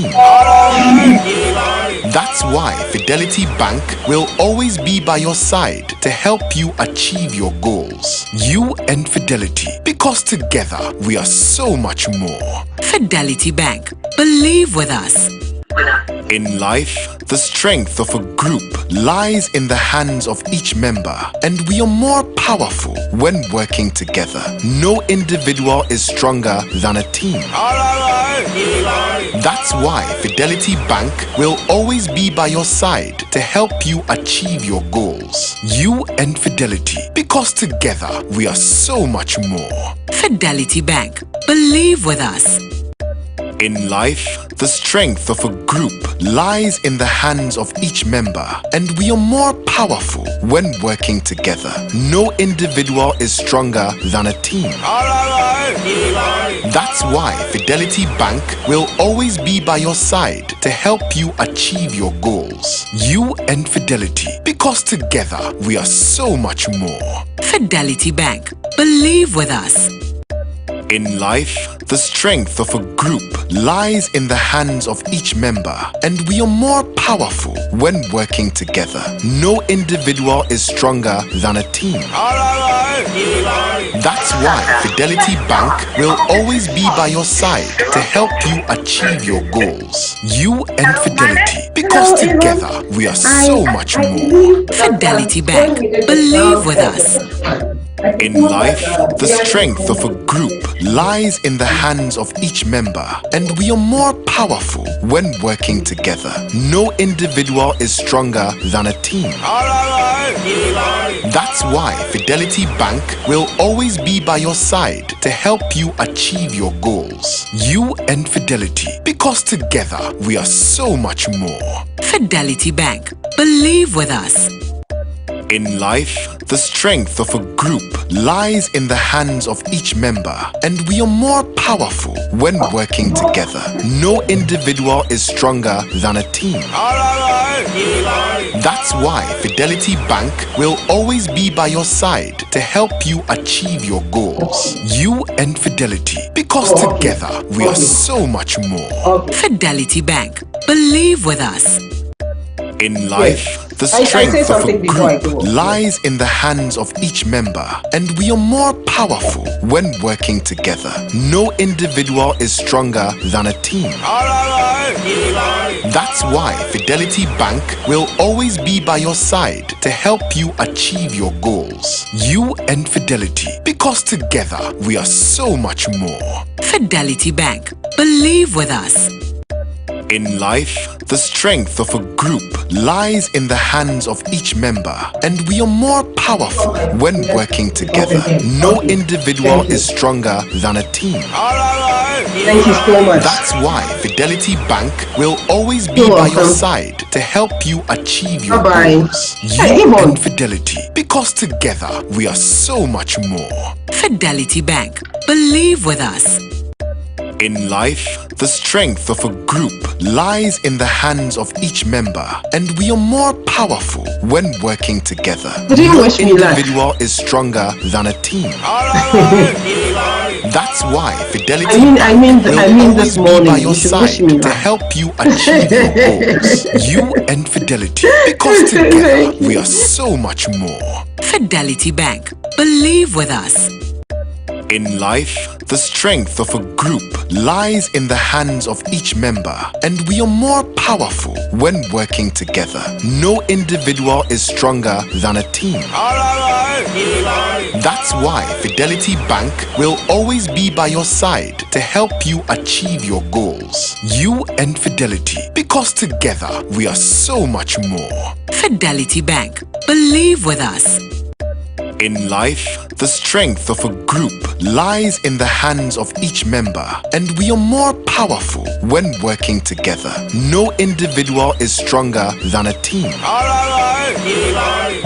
team. That's why Fidelity Bank will always be by your side to help you achieve your goals. You and Fidelity, because together we are so much more. Fidelity Bank. Believe with us. In life, the strength of a group lies in the hands of each member, and we are more powerful when working together. No individual is stronger than a team. That's why Fidelity Bank will always be by your side to help you achieve your goals. You and Fidelity, because together we are so much more. Fidelity Bank. Believe with us. In life, the strength of a group lies in the hands of each member, and we are more powerful when working together. No individual is stronger than a team. That's why Fidelity Bank will always be by your side to help you achieve your goals. You and Fidelity, because together we are so much more. Fidelity Bank. Believe with us. In life, the strength of a group lies in the hands of each member, and we are more powerful when working together. No individual is stronger than a team. That's why Fidelity Bank will always be by your side to help you achieve your goals. You and Fidelity, because together we are so much more. Fidelity Bank. Believe with us. In life, the strength of a group lies in the hands of each member, and we are more powerful when working together. No individual is stronger than a team. That's why Fidelity Bank will always be by your side to help you achieve your goals. You and Fidelity, because together we are so much more. Fidelity Bank. Believe with us. In life, the strength of a group lies in the hands of each member, and we are more powerful when working together. No individual is stronger than a team. That's why Fidelity Bank will always be by your side to help you achieve your goals. You and Fidelity, because together we are so much more. Fidelity Bank. Believe with us. In life, the strength of a group lies in the hands of each member, and we are more powerful when working together. No individual is stronger than a team. That's why Fidelity Bank will always be by your side to help you achieve your goals. You and Fidelity, because together we are so much more. Fidelity Bank. Believe with us. In life, the strength of a group lies in the hands of each member, and we are more powerful when working together. No individual is stronger than a team. Thank you so much. That's why Fidelity Bank will always be by your side to help you achieve your goals. You and Fidelity, because together we are so much more. Fidelity Bank. Believe with us. In life, the strength of a group lies in the hands of each member, and we are more powerful when working together. No individual is stronger than a team. That's why Fidelity Bank will always be by your side to help you achieve your goals. You and Fidelity, because together we are so much more. Fidelity Bank. Believe with us. In life, the strength of a group lies in the hands of each member, and we are more powerful when working together. No individual is stronger than a team. That's why Fidelity Bank will always be by your side to help you achieve your goals. You and Fidelity, because together we are so much more. Fidelity Bank. Believe with us. In life, the strength of a group lies in the hands of each member, and we are more powerful when working together. No individual is stronger than a team.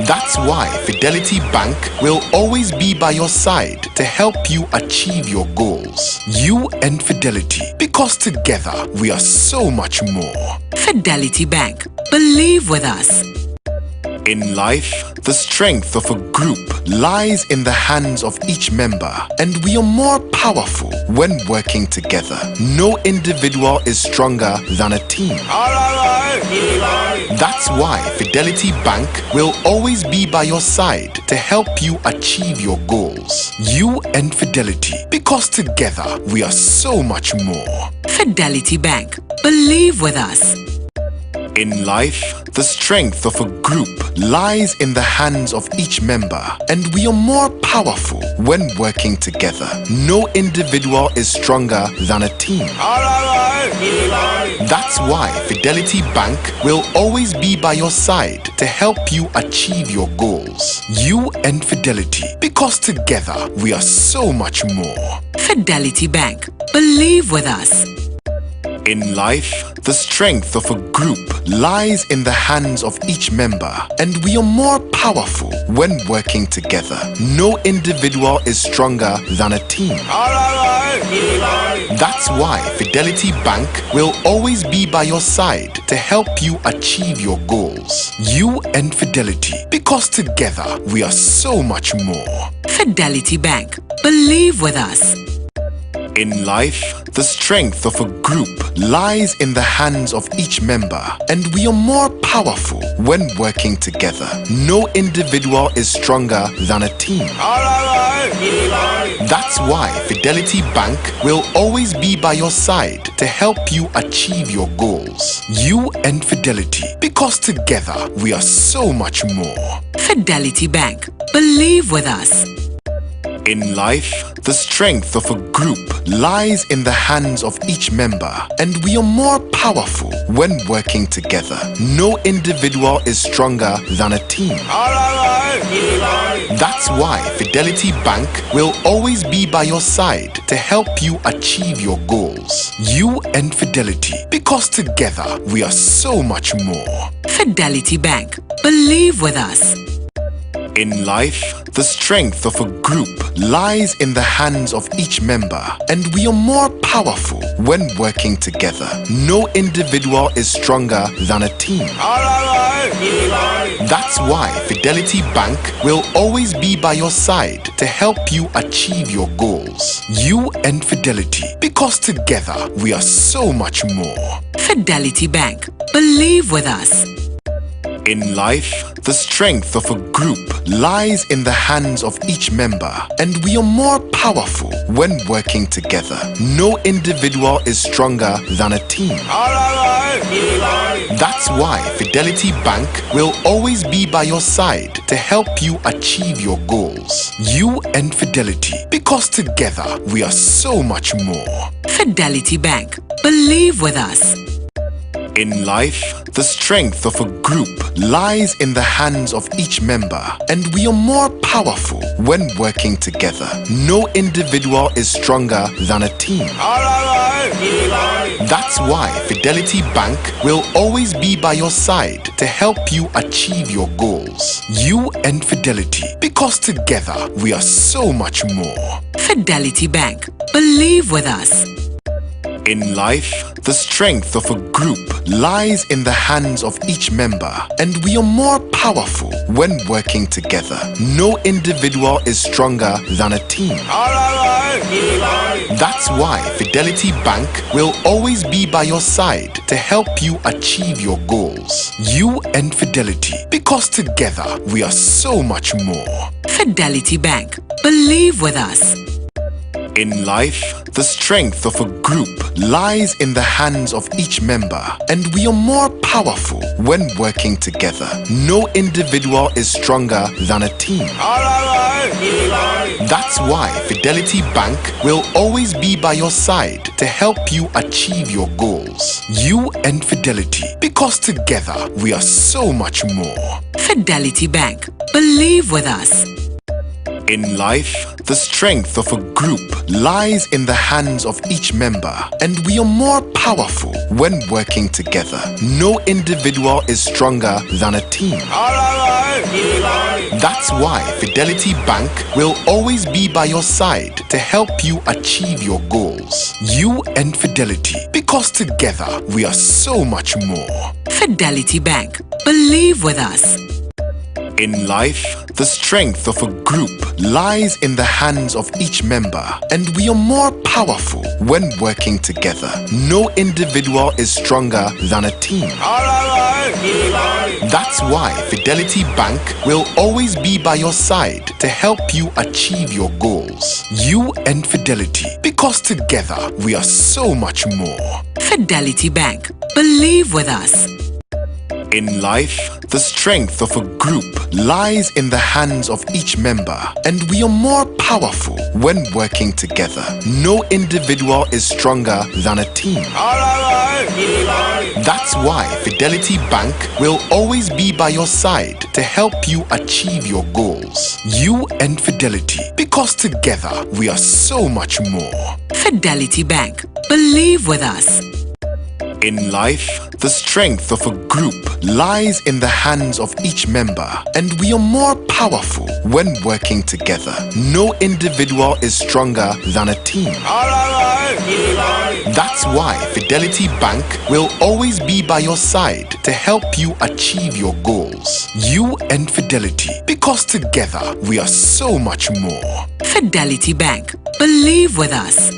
That's why Fidelity Bank will always be by your side to help you achieve your goals. You and Fidelity, because together we are so much more. Fidelity Bank. Believe with us. In life, the strength of a group lies in the hands of each member, and we are more powerful when working together. No individual is stronger than a team. That's why Fidelity Bank will always be by your side to help you achieve your goals. You and Fidelity, because together we are so much more. Fidelity Bank. Believe with us. In life, the strength of a group lies in the hands of each member, and we are more powerful when working together. No individual is stronger than a team. That's why Fidelity Bank will always be by your side to help you achieve your goals. You and Fidelity, because together we are so much more. Fidelity Bank. Believe with us. In life, the strength of a group lies in the hands of each member, and we are more powerful when working together. No individual is stronger than a team. That's why Fidelity Bank will always be by your side to help you achieve your goals. You and Fidelity, because together we are so much more. Fidelity Bank. Believe with us. In life, the strength of a group lies in the hands of each member, and we are more powerful when working together. No individual is stronger than a team. That's why Fidelity Bank will always be by your side to help you achieve your goals. You and Fidelity, because together we are so much more. Fidelity Bank. Believe with us. In life, the strength of a group lies in the hands of each member, and we are more powerful when working together. No individual is stronger than a team. That's why Fidelity Bank will always be by your side to help you achieve your goals. You and Fidelity, because together we are so much more. Fidelity Bank. Believe with us. In life, the strength of a group lies in the hands of each member, and we are more powerful when working together. No individual is stronger than a team. That's why Fidelity Bank will always be by your side to help you achieve your goals. You and Fidelity, because together we are so much more. Fidelity Bank. Believe with us. In life, the strength of a group lies in the hands of each member, and we are more powerful when working together. No individual is stronger than a team. That's why Fidelity Bank will always be by your side to help you achieve your goals. You and Fidelity, because together we are so much more. Fidelity Bank. Believe with us. In life, the strength of a group lies in the hands of each member, and we are more powerful when working together. No individual is stronger than a team. That's why Fidelity Bank will always be by your side to help you achieve your goals. You and Fidelity, because together we are so much more. Fidelity Bank. Believe with us. In life, the strength of a group lies in the hands of each member, and we are more powerful when working together. No individual is stronger than a team. That's why Fidelity Bank will always be by your side to help you achieve your goals. You and Fidelity, because together we are so much more. Fidelity Bank. Believe with us. In life, the strength of a group lies in the hands of each member, and we are more powerful when working together. No individual is stronger than a team. That's why Fidelity Bank will always be by your side to help you achieve your goals. You and Fidelity, because together we are so much more. Fidelity Bank. Believe with us. In life, the strength of a group lies in the hands of each member, and we are more powerful when working together. No individual is stronger than a team. That's why Fidelity Bank will always be by your side to help you achieve your goals. You and Fidelity, because together we are so much more. Fidelity Bank. Believe with us. In life, the strength of a group lies in the hands of each member, and we are more powerful when working together. No individual is stronger than a team. That's why Fidelity Bank will always be by your side to help you achieve your goals. You and Fidelity, because together we are so much more. Fidelity Bank. Believe with us. In life, the strength of a group lies in the hands of each member, and we are more powerful when working together. No individual is stronger than a team. That's why Fidelity Bank will always be by your side to help you achieve your goals. You and Fidelity, because together we are so much more. Fidelity Bank. Believe with us. In life, the strength of a group lies in the hands of each member, and we are more powerful when working together. No individual is stronger than a team. That's why Fidelity Bank will always be by your side to help you achieve your goals. You and Fidelity, because together we are so much more. Fidelity Bank. Believe with us.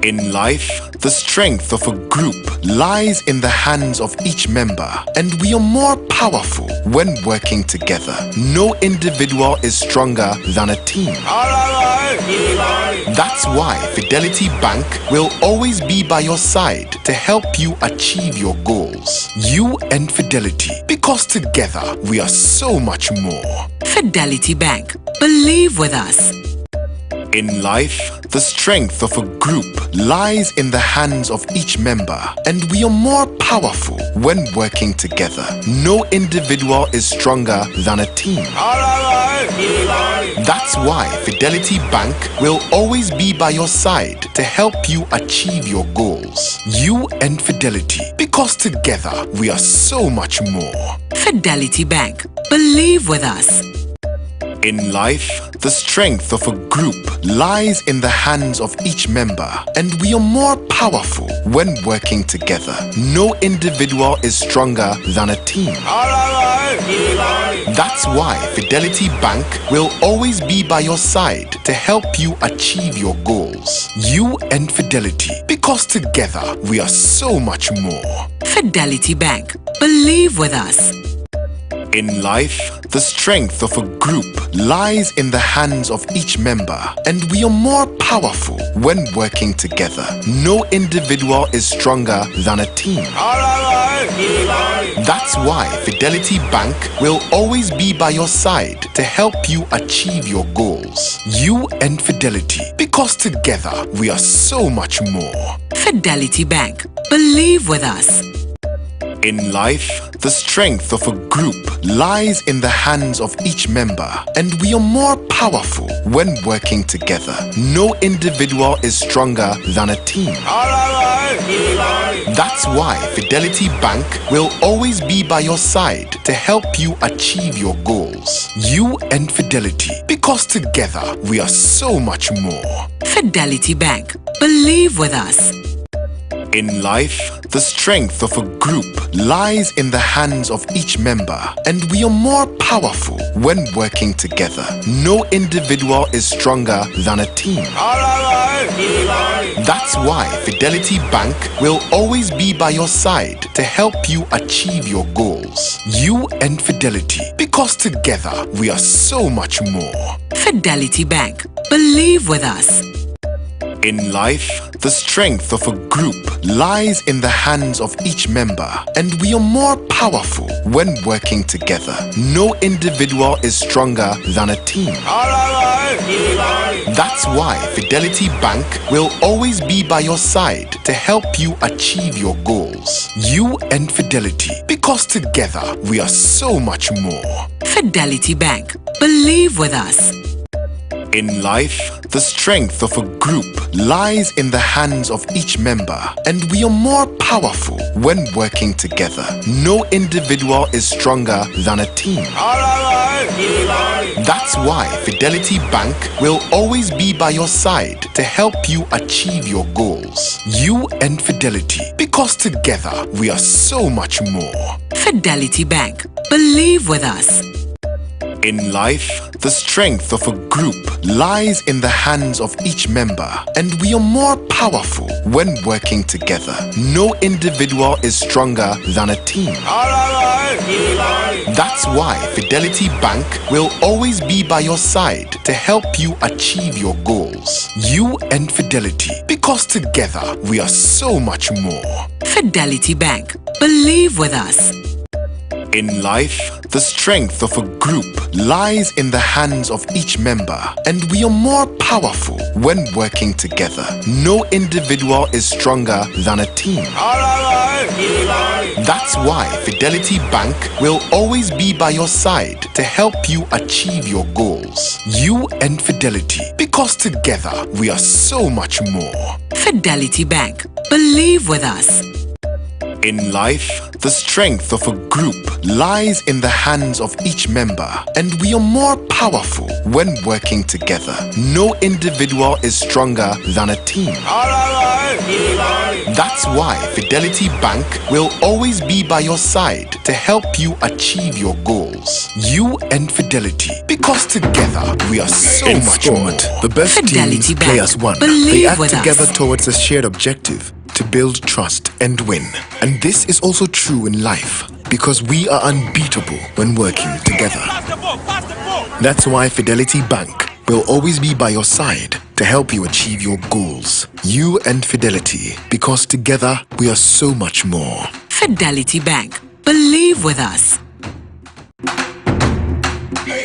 In life, the strength of a group lies in the hands of each member, and we are more powerful when working together. No individual is stronger than a team. That's why Fidelity Bank will always be by your side to help you achieve your goals. You and Fidelity, because together we are so much more. Fidelity Bank. Believe with us. In life, the strength of a group lies in the hands of each member, and we are more powerful when working together. No individual is stronger than a team. That's why Fidelity Bank will always be by your side to help you achieve your goals. You and Fidelity, because together we are so much more. Fidelity Bank. Believe with us. In life, the strength of a group lies in the hands of each member, and we are more powerful when working together. No individual is stronger than a team. That's why Fidelity Bank will always be by your side to help you achieve your goals. You and Fidelity, because together we are so much more. Fidelity Bank. Believe with us. In life, the strength of a group lies in the hands of each member, and we are more powerful when working together. No individual is stronger than a team. That's why Fidelity Bank will always be by your side to help you achieve your goals. You and Fidelity, because together we are so much more. Fidelity Bank. Believe with us. In life, the strength of a group lies in the hands of each member, and we are more powerful when working together. No individual is stronger than a team. That's why Fidelity Bank will always be by your side to help you achieve your goals. You and Fidelity, because together we are so much more. Fidelity Bank. Believe with us. In life, the strength of a group lies in the hands of each member, and we are more powerful when working together. No individual is stronger than a team. That's why Fidelity Bank will always be by your side to help you achieve your goals. You and Fidelity, because together we are so much more. Fidelity Bank. Believe with us. In life, the strength of a group lies in the hands of each member, and we are more powerful when working together. No individual is stronger than a team. That's why Fidelity Bank will always be by your side to help you achieve your goals. You and Fidelity, because together we are so much more. Fidelity Bank. Believe with us. In life, the strength of a group lies in the hands of each member, and we are more powerful when working together. No individual is stronger than a team. That's why Fidelity Bank will always be by your side to help you achieve your goals. You and Fidelity, because together we are so much more. Fidelity Bank. Believe with us. In life, the strength of a group lies in the hands of each member, and we are more powerful when working together. No individual is stronger than a team. That's why Fidelity Bank will always be by your side to help you achieve your goals. You and Fidelity, because together we are so much more. Fidelity Bank. Believe with us. In life, the strength of a group lies in the hands of each member, and we are more powerful when working together. No individual is stronger than a team. That's why Fidelity Bank will always be by your side to help you achieve your goals. You and Fidelity, because together we are so much more. Fidelity Bank. Believe with us. In life, the strength of a group lies in the hands of each member, and we are more powerful when working together. No individual is stronger than a team. That's why Fidelity Bank will always be by your side to help you achieve your goals. You and Fidelity, because together we are so much more. The best Fidelity teams play Bank. as one. Believe They act with together us. towards a shared objective to build trust and win. And this is also true in life, because we are unbeatable when working together. That's why Fidelity Bank will always be by your side to help you achieve your goals. You and Fidelity, because together we are so much more. Fidelity Bank. Believe with us.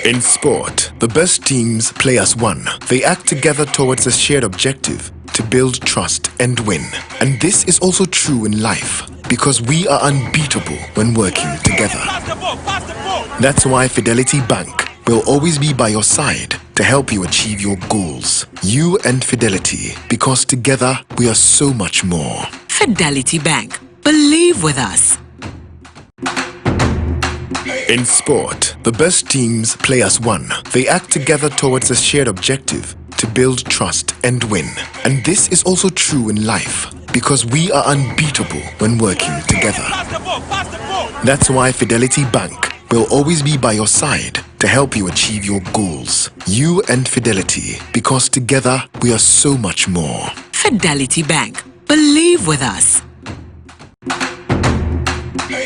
In sport, the best teams play as one. They act together towards a shared objective to build trust and win. And this is also true in life, because we are unbeatable when working together. That's why Fidelity Bank will always be by your side to help you achieve your goals. You and Fidelity, because together we are so much more. Fidelity Bank. Believe with us. In sport, the best teams play as one. They act together towards a shared objective to build trust and win. And this is also true in life, because we are unbeatable when working together. That's why Fidelity Bank will always be by your side to help you achieve your goals. You and Fidelity, because together we are so much more. Fidelity Bank. Believe with us.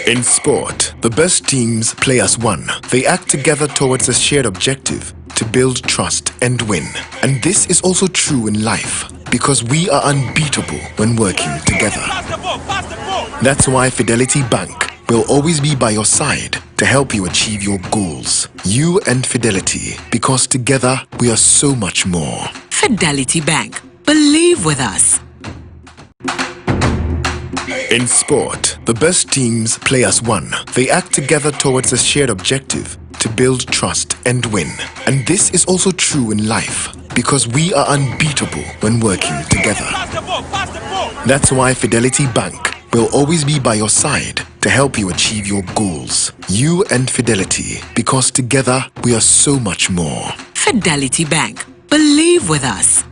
In sport, the best teams play as one. They act together towards a shared objective to build trust and win. And this is also true in life, because we are unbeatable when working together. That's why Fidelity Bank will always be by your side to help you achieve your goals. You and Fidelity, because together we are so much more. Fidelity Bank. Believe with us. In sport, the best teams play as one. They act together towards a shared objective to build trust and win. And this is also true in life, because we are unbeatable when working together. That's why Fidelity Bank will always be by your side to help you achieve your goals. You and Fidelity, because together we are so much more. Fidelity Bank. Believe with us.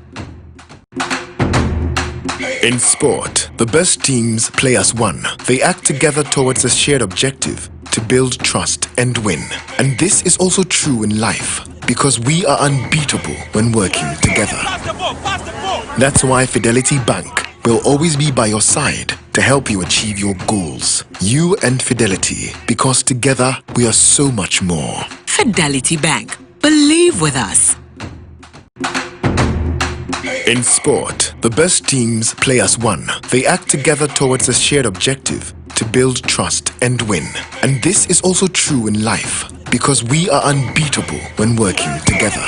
In sport, the best teams play as one. They act together towards a shared objective to build trust and win. And this is also true in life, because we are unbeatable when working together. That's why Fidelity Bank will always be by your side to help you achieve your goals. You and Fidelity, because together we are so much more. Fidelity Bank. Believe with us. In sport, the best teams play as one. They act together towards a shared objective to build trust and win. And this is also true in life, because we are unbeatable when working together.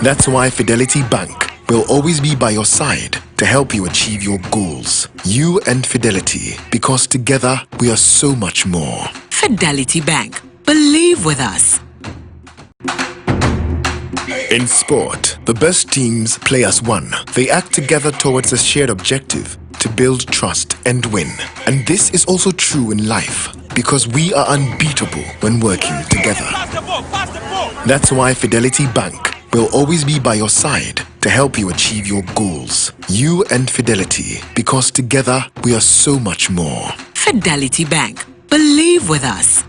That's why Fidelity Bank will always be by your side to help you achieve your goals. You and Fidelity, because together we are so much more. Fidelity Bank. Believe with us. In sport, the best teams play as one. They act together towards a shared objective to build trust and win. And this is also true in life, because we are unbeatable when working together. That's why Fidelity Bank will always be by your side to help you achieve your goals. You and Fidelity, because together we are so much more. Fidelity Bank. Believe with us.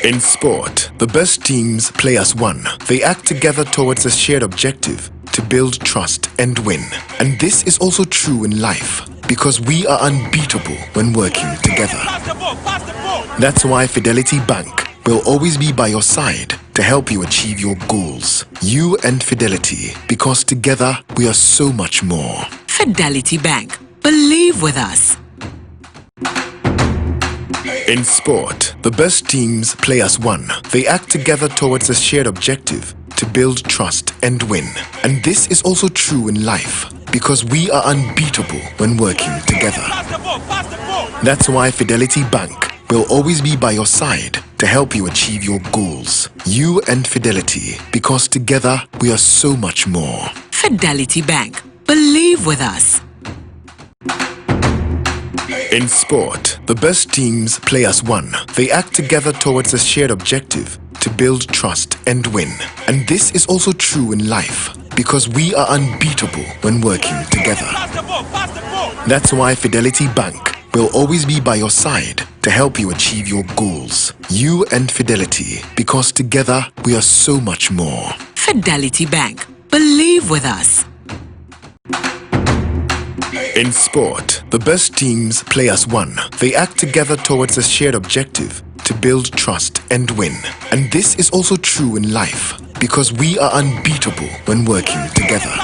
In sport, the best teams play as one. They act together towards a shared objective to build trust and win. And this is also true in life because we are unbeatable when working together. That's why Fidelity Bank will always be by your side to help you achieve your goals. You and Fidelity, because together we are so much more. Fidelity Bank. Believe with us. In sport, the best teams play as one. They act together towards a shared objective to build trust and win. And this is also true in life because we are unbeatable when working together. That's why Fidelity Bank will always be by your side to help you achieve your goals. You and Fidelity, because together we are so much more. Fidelity Bank. Believe with us. In sport, the best teams play as one. They act together towards a shared objective to build trust and win. And this is also true in life because we are unbeatable when working together. That's why Fidelity Bank will always be by your side to help you achieve your goals. You and Fidelity, because together we are so much more. Fidelity Bank. Believe with us. In sport, the best teams play as one. They act together towards a shared objective to build trust and win. And this is also true in life because we are unbeatable when working together.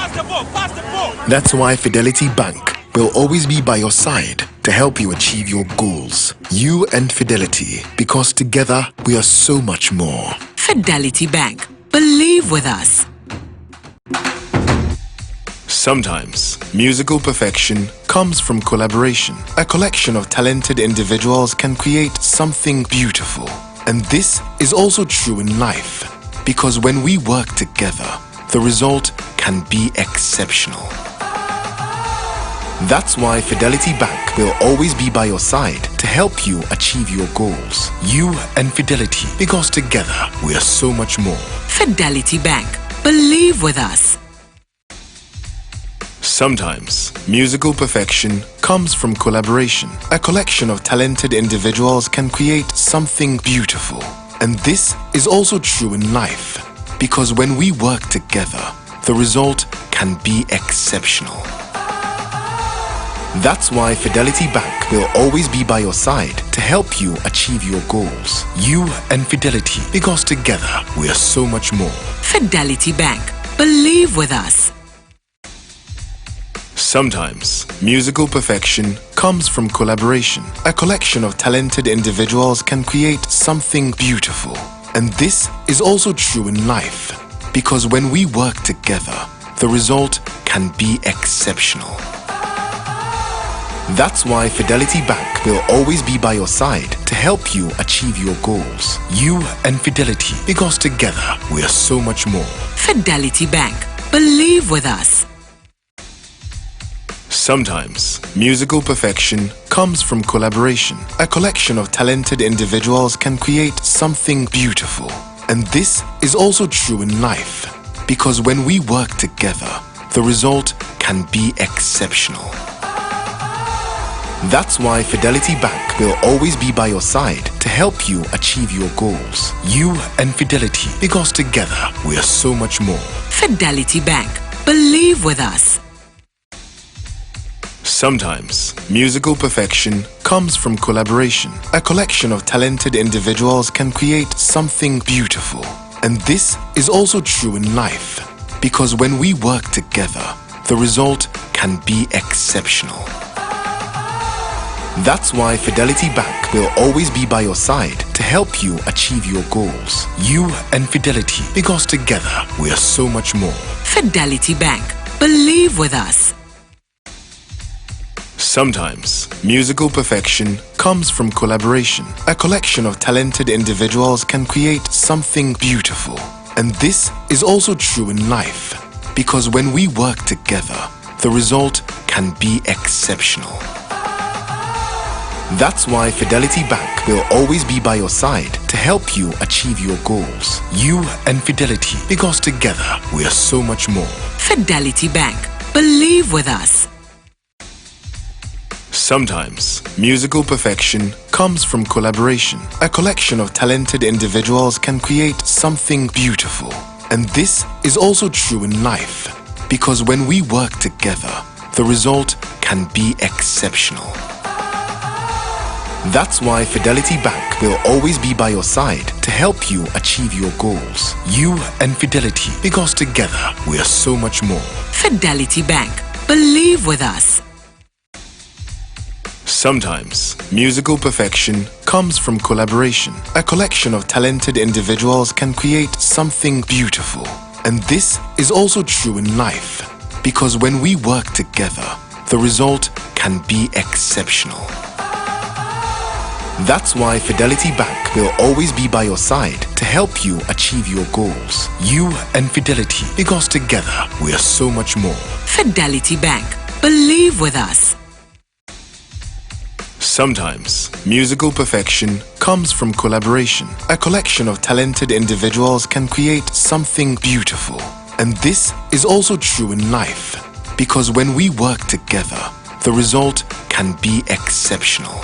That's why Fidelity Bank will always be by your side to help you achieve your goals. You and Fidelity, because together we are so much more. Fidelity Bank. Believe with us. Sometimes, musical perfection comes from collaboration. A collection of talented individuals can create something beautiful. And this is also true in life, because when we work together, the result can be exceptional. That's why Fidelity Bank will always be by your side to help you achieve your goals. You and Fidelity, because together we are so much more. Fidelity Bank. Believe with us. Sometimes, musical perfection comes from collaboration. A collection of talented individuals can create something beautiful. And this is also true in life, because when we work together, the result can be exceptional. That's why Fidelity Bank will always be by your side to help you achieve your goals. You and Fidelity, because together we are so much more. Fidelity Bank. Believe with us. Sometimes, musical perfection comes from collaboration. A collection of talented individuals can create something beautiful. And this is also true in life, because when we work together, the result can be exceptional. That's why Fidelity Bank will always be by your side to help you achieve your goals. You and Fidelity, because together we are so much more. Fidelity Bank. Believe with us. Sometimes, musical perfection comes from collaboration. A collection of talented individuals can create something beautiful. And this is also true in life, because when we work together, the result can be exceptional. That's why Fidelity Bank will always be by your side to help you achieve your goals. You and Fidelity, because together we are so much more. Fidelity Bank. Believe with us. Sometimes, musical perfection comes from collaboration. A collection of talented individuals can create something beautiful. And this is also true in life, because when we work together, the result can be exceptional. That's why Fidelity Bank will always be by your side to help you achieve your goals. You and Fidelity, because together we are so much more. Fidelity Bank. Believe with us. Sometimes, musical perfection comes from collaboration. A collection of talented individuals can create something beautiful. And this is also true in life, because when we work together, the result can be exceptional. That's why Fidelity Bank will always be by your side to help you achieve your goals. You and Fidelity, because together we are so much more. Fidelity Bank. Believe with us. Sometimes, musical perfection comes comes from collaboration. A collection of talented individuals can create something beautiful. And this is also true in life, because when we work together, the result can be exceptional. That's why Fidelity Bank will always be by your side to help you achieve your goals. You and Fidelity, because together we are so much more. Fidelity Bank. Believe with us. Sometimes, musical perfection comes from collaboration. A collection of talented individuals can create something beautiful. And this is also true in life, because when we work together, the result can be exceptional. That's why Fidelity Bank will always be by your side to help you achieve your goals. You and Fidelity, because together we are so much more. Fidelity Bank. Believe with us. Sometimes, musical perfection comes from collaboration. A collection of talented individuals can create something beautiful. And this is also true in life, because when we work together, the result can be exceptional.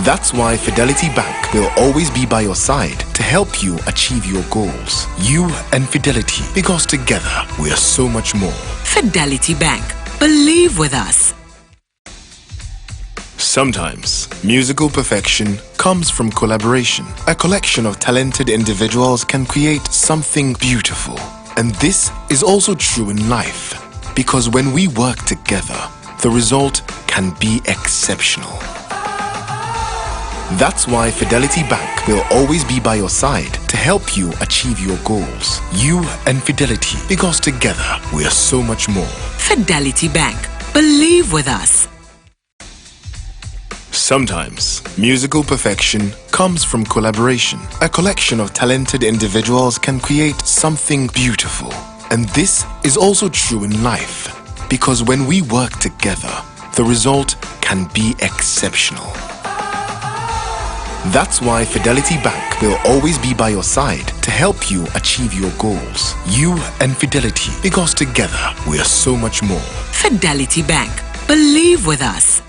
That's why Fidelity Bank will always be by your side to help you achieve your goals. You and Fidelity, because together we are so much more. Fidelity Bank. Believe with us. Sometimes, musical perfection comes from collaboration. A collection of talented individuals can create something beautiful. And this is also true in life, because when we work together, the result can be exceptional. That's why Fidelity Bank will always be by your side to help you achieve your goals. You and Fidelity, because together we are so much more. Fidelity Bank. Believe with us. Sometimes, musical perfection comes from collaboration. A collection of talented individuals can create something beautiful. And this is also true in life, because when we work together, the result can be exceptional. That's why Fidelity Bank will always be by your side to help you achieve your goals. You and Fidelity, because together we are so much more. Fidelity Bank. Believe with us.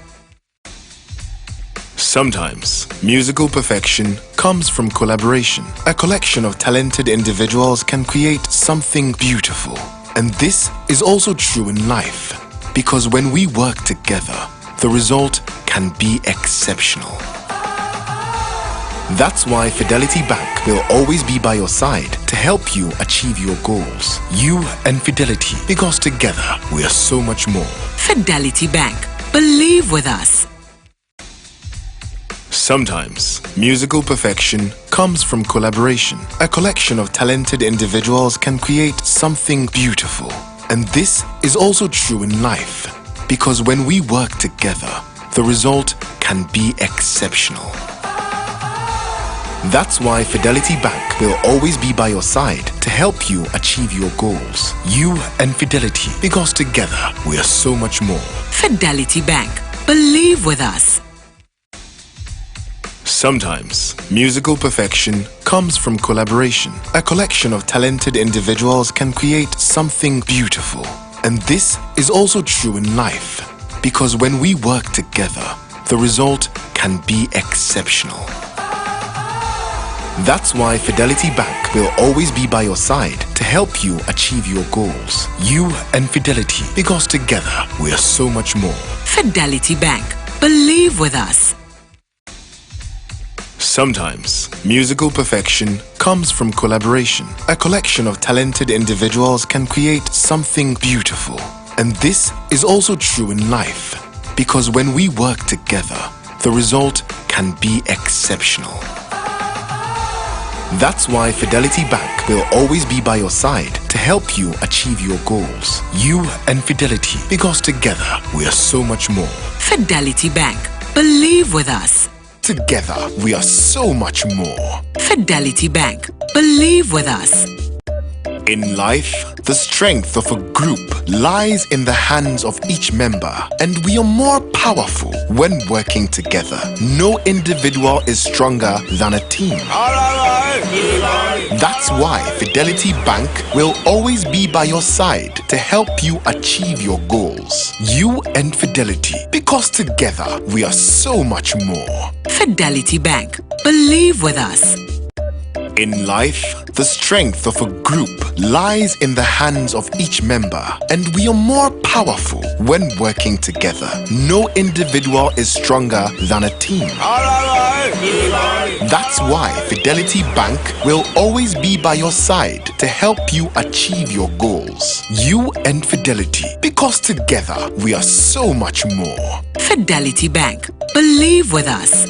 Sometimes, musical perfection comes from collaboration. A collection of talented individuals can create something beautiful. And this is also true in life, because when we work together, the result can be exceptional. That's why Fidelity Bank will always be by your side to help you achieve your goals. You and Fidelity, because together we are so much more. Fidelity Bank. Believe with us. Sometimes, musical perfection comes from collaboration. A collection of talented individuals can create something beautiful. And this is also true in life, because when we work together, the result can be exceptional. That's why Fidelity Bank will always be by your side to help you achieve your goals. You and Fidelity, because together we are so much more. Fidelity Bank. Believe with us. Sometimes, musical perfection comes from collaboration. A collection of talented individuals can create something beautiful. And this is also true in life, because when we work together, the result can be exceptional. That's why Fidelity Bank will always be by your side to help you achieve your goals. You and Fidelity, because together we are so much more. Fidelity Bank. Believe with us. Sometimes, musical perfection comes from collaboration. A collection of talented individuals can create something beautiful. And this is also true in life, because when we work together, the result can be exceptional. That's why Fidelity Bank will always be by your side to help you achieve your goals. You and Fidelity, because together we are so much more. Fidelity Bank. Believe with us. Together we are so much more. Fidelity Bank. Believe with us. In life, the strength of a group lies in the hands of each member, and we are more powerful when working together. No individual is stronger than a team. That's why Fidelity Bank will always be by your side to help you achieve your goals. You and Fidelity, because together we are so much more. Fidelity Bank. Believe with us. In life, the strength of a group lies in the hands of each member, and we are more powerful when working together. No individual is stronger than a team. That's why Fidelity Bank will always be by your side to help you achieve your goals. You and Fidelity, because together we are so much more. Fidelity Bank. Believe with us.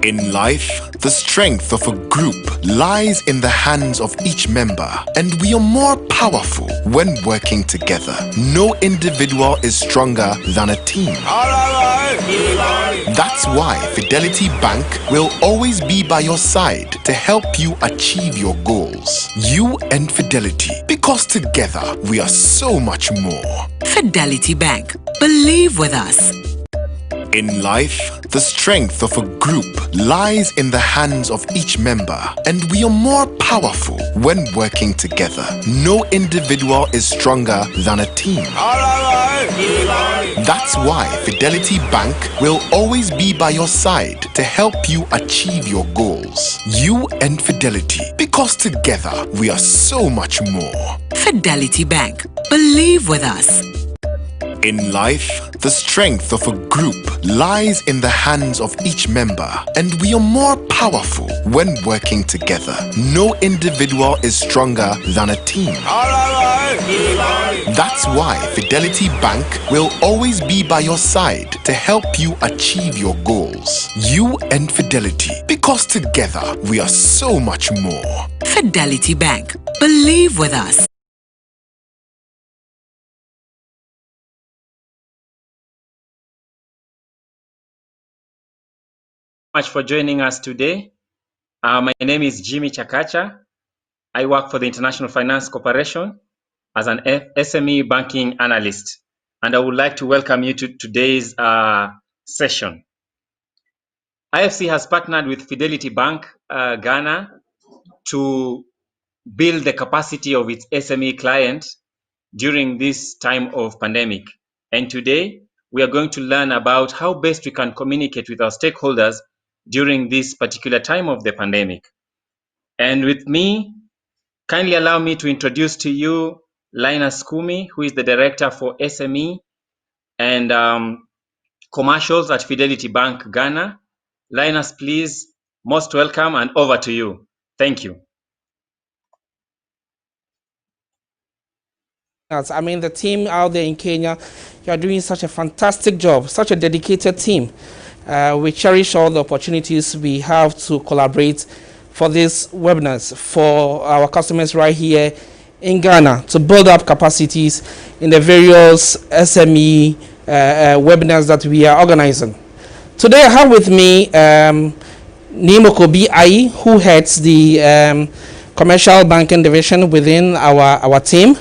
In life, the strength of a group lies in the hands of each member, and we are more powerful when working together. No individual is stronger than a team. That's why Fidelity Bank will always be by your side to help you achieve your goals. You and Fidelity, because together we are so much more. Fidelity Bank. Believe with us. In life, the strength of a group lies in the hands of each member, and we are more powerful when working together. No individual is stronger than a team. That's why Fidelity Bank will always be by your side to help you achieve your goals. You and Fidelity, because together we are so much more. Fidelity Bank. Believe with us. In life, the strength of a group lies in the hands of each member, and we are more powerful when working together. No individual is stronger than a team. That's why Fidelity Bank will always be by your side to help you achieve your goals. You and Fidelity, because together we are so much more. Fidelity Bank. Believe with us. Much for joining us today. My name is Jimmy Chakacha. I work for the International Finance Corporation as an SME banking analyst, and I would like to welcome you to today's session. IFC has partnered with Fidelity Bank Ghana to build the capacity of its SME clients during this time of pandemic. And today we are going to learn about how best we can communicate with our stakeholders during this particular time of the pandemic. And with me, kindly allow me to introduce to you Linus Kumi, who is the Director for SME and Commercials at Fidelity Bank Ghana. Linus, please, most welcome, and over to you. Thank you. I mean, the team out there in Kenya, you are doing such a fantastic job, such a dedicated team. We cherish all the opportunities we have to collaborate for these webinars for our customers right here in Ghana to build up capacities in the various SME webinars that we are organizing. Today I have with me Nimoko B.I., who heads the commercial banking division within our team.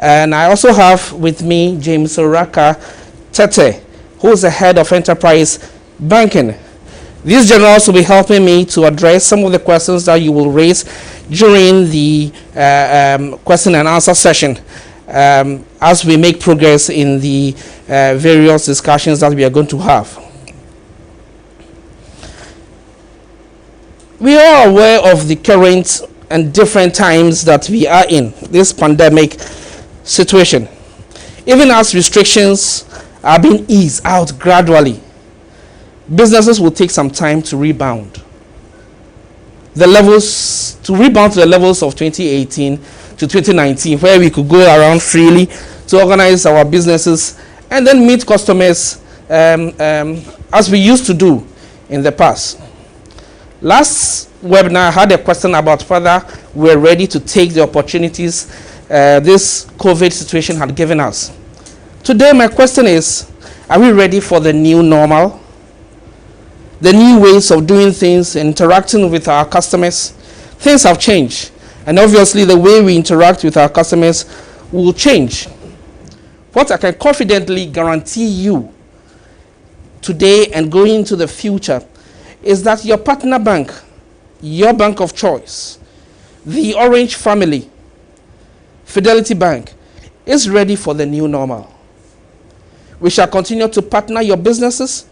And I also have with me James Oraka Tete, who is the head of enterprise banking. These generals will be helping me to address some of the questions that you will raise during the question and answer session as we make progress in the various discussions that we are going to have. We are aware of the current and different times that we are in, this pandemic situation. Even as restrictions are being eased out gradually, businesses will take some time to rebound. To rebound to the levels of 2018 to 2019, where we could go around freely to organize our businesses and then meet customers as we used to do in the past. Last webinar, I had a question about whether we're ready to take the opportunities this COVID situation had given us. Today, my question is, are we ready for the new normal? The new ways of doing things, interacting with our customers? Things have changed, and obviously the way we interact with our customers will change. What I can confidently guarantee you today and going into the future is that your partner bank, your bank of choice, the Orange family, Fidelity Bank, is ready for the new normal. We shall continue to partner your businesses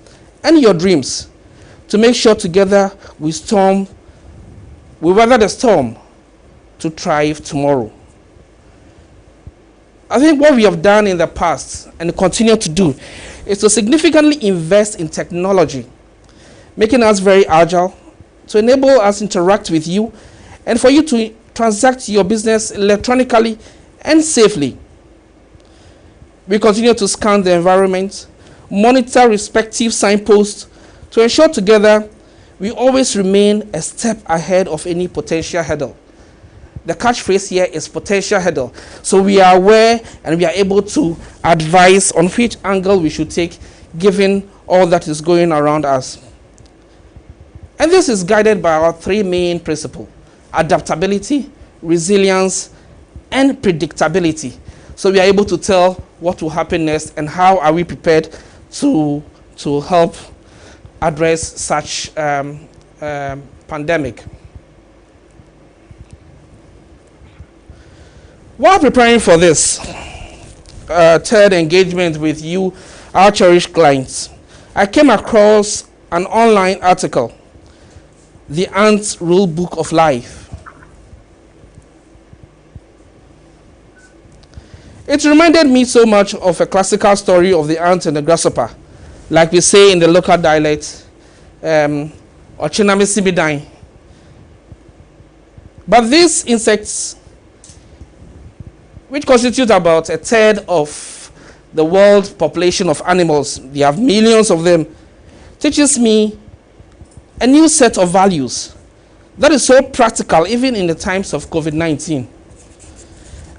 and your dreams to make sure together we weather the storm to thrive tomorrow. I think what we have done in the past and continue to do is to significantly invest in technology, making us very agile, to enable us to interact with you and for you to transact your business electronically and safely. We continue to scan the environment, monitor respective signposts to ensure together we always remain a step ahead of any potential hurdle. The catchphrase here is potential hurdle. So we are aware and we are able to advise on which angle we should take given all that is going around us. And this is guided by our three main principles: adaptability, resilience, and predictability. So we are able to tell what will happen next and how are we prepared to help address such pandemic. While preparing for this third engagement with you, our cherished clients, I came across an online article, The Ant's Rule Book of Life. It reminded me so much of a classical story of the ant and the grasshopper, like we say in the local dialect, Ochiname Sibidai. But these insects, which constitute about a third of the world population of animals, they have millions of them, teaches me a new set of values that is so practical even in the times of COVID-19.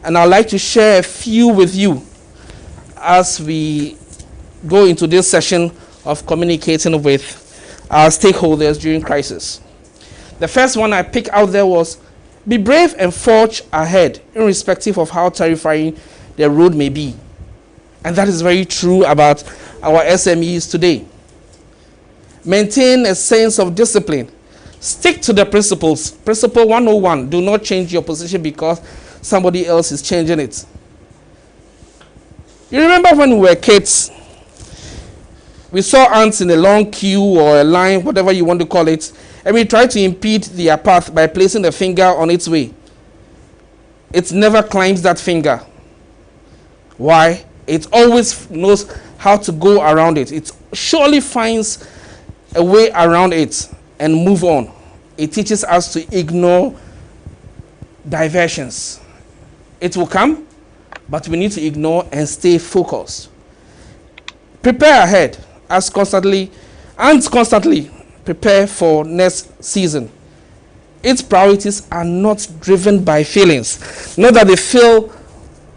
And I'd like to share a few with you as we go into this session of communicating with our stakeholders during crisis. The first one I picked out there was, be brave and forge ahead, irrespective of how terrifying the road may be. And that is very true about our SMEs today. Maintain a sense of discipline. Stick to the principles. Principle 101, do not change your position because somebody else is changing it. You remember when we were kids, we saw ants in a long queue or a line, whatever you want to call it, and we tried to impede their path by placing a finger on its way. It never climbs that finger. Why? It always knows how to go around it. It surely finds a way around it and move on. It teaches us to ignore diversions. It will come, but we need to ignore and stay focused. Prepare ahead as constantly prepare for next season. Its priorities are not driven by feelings. Not that they feel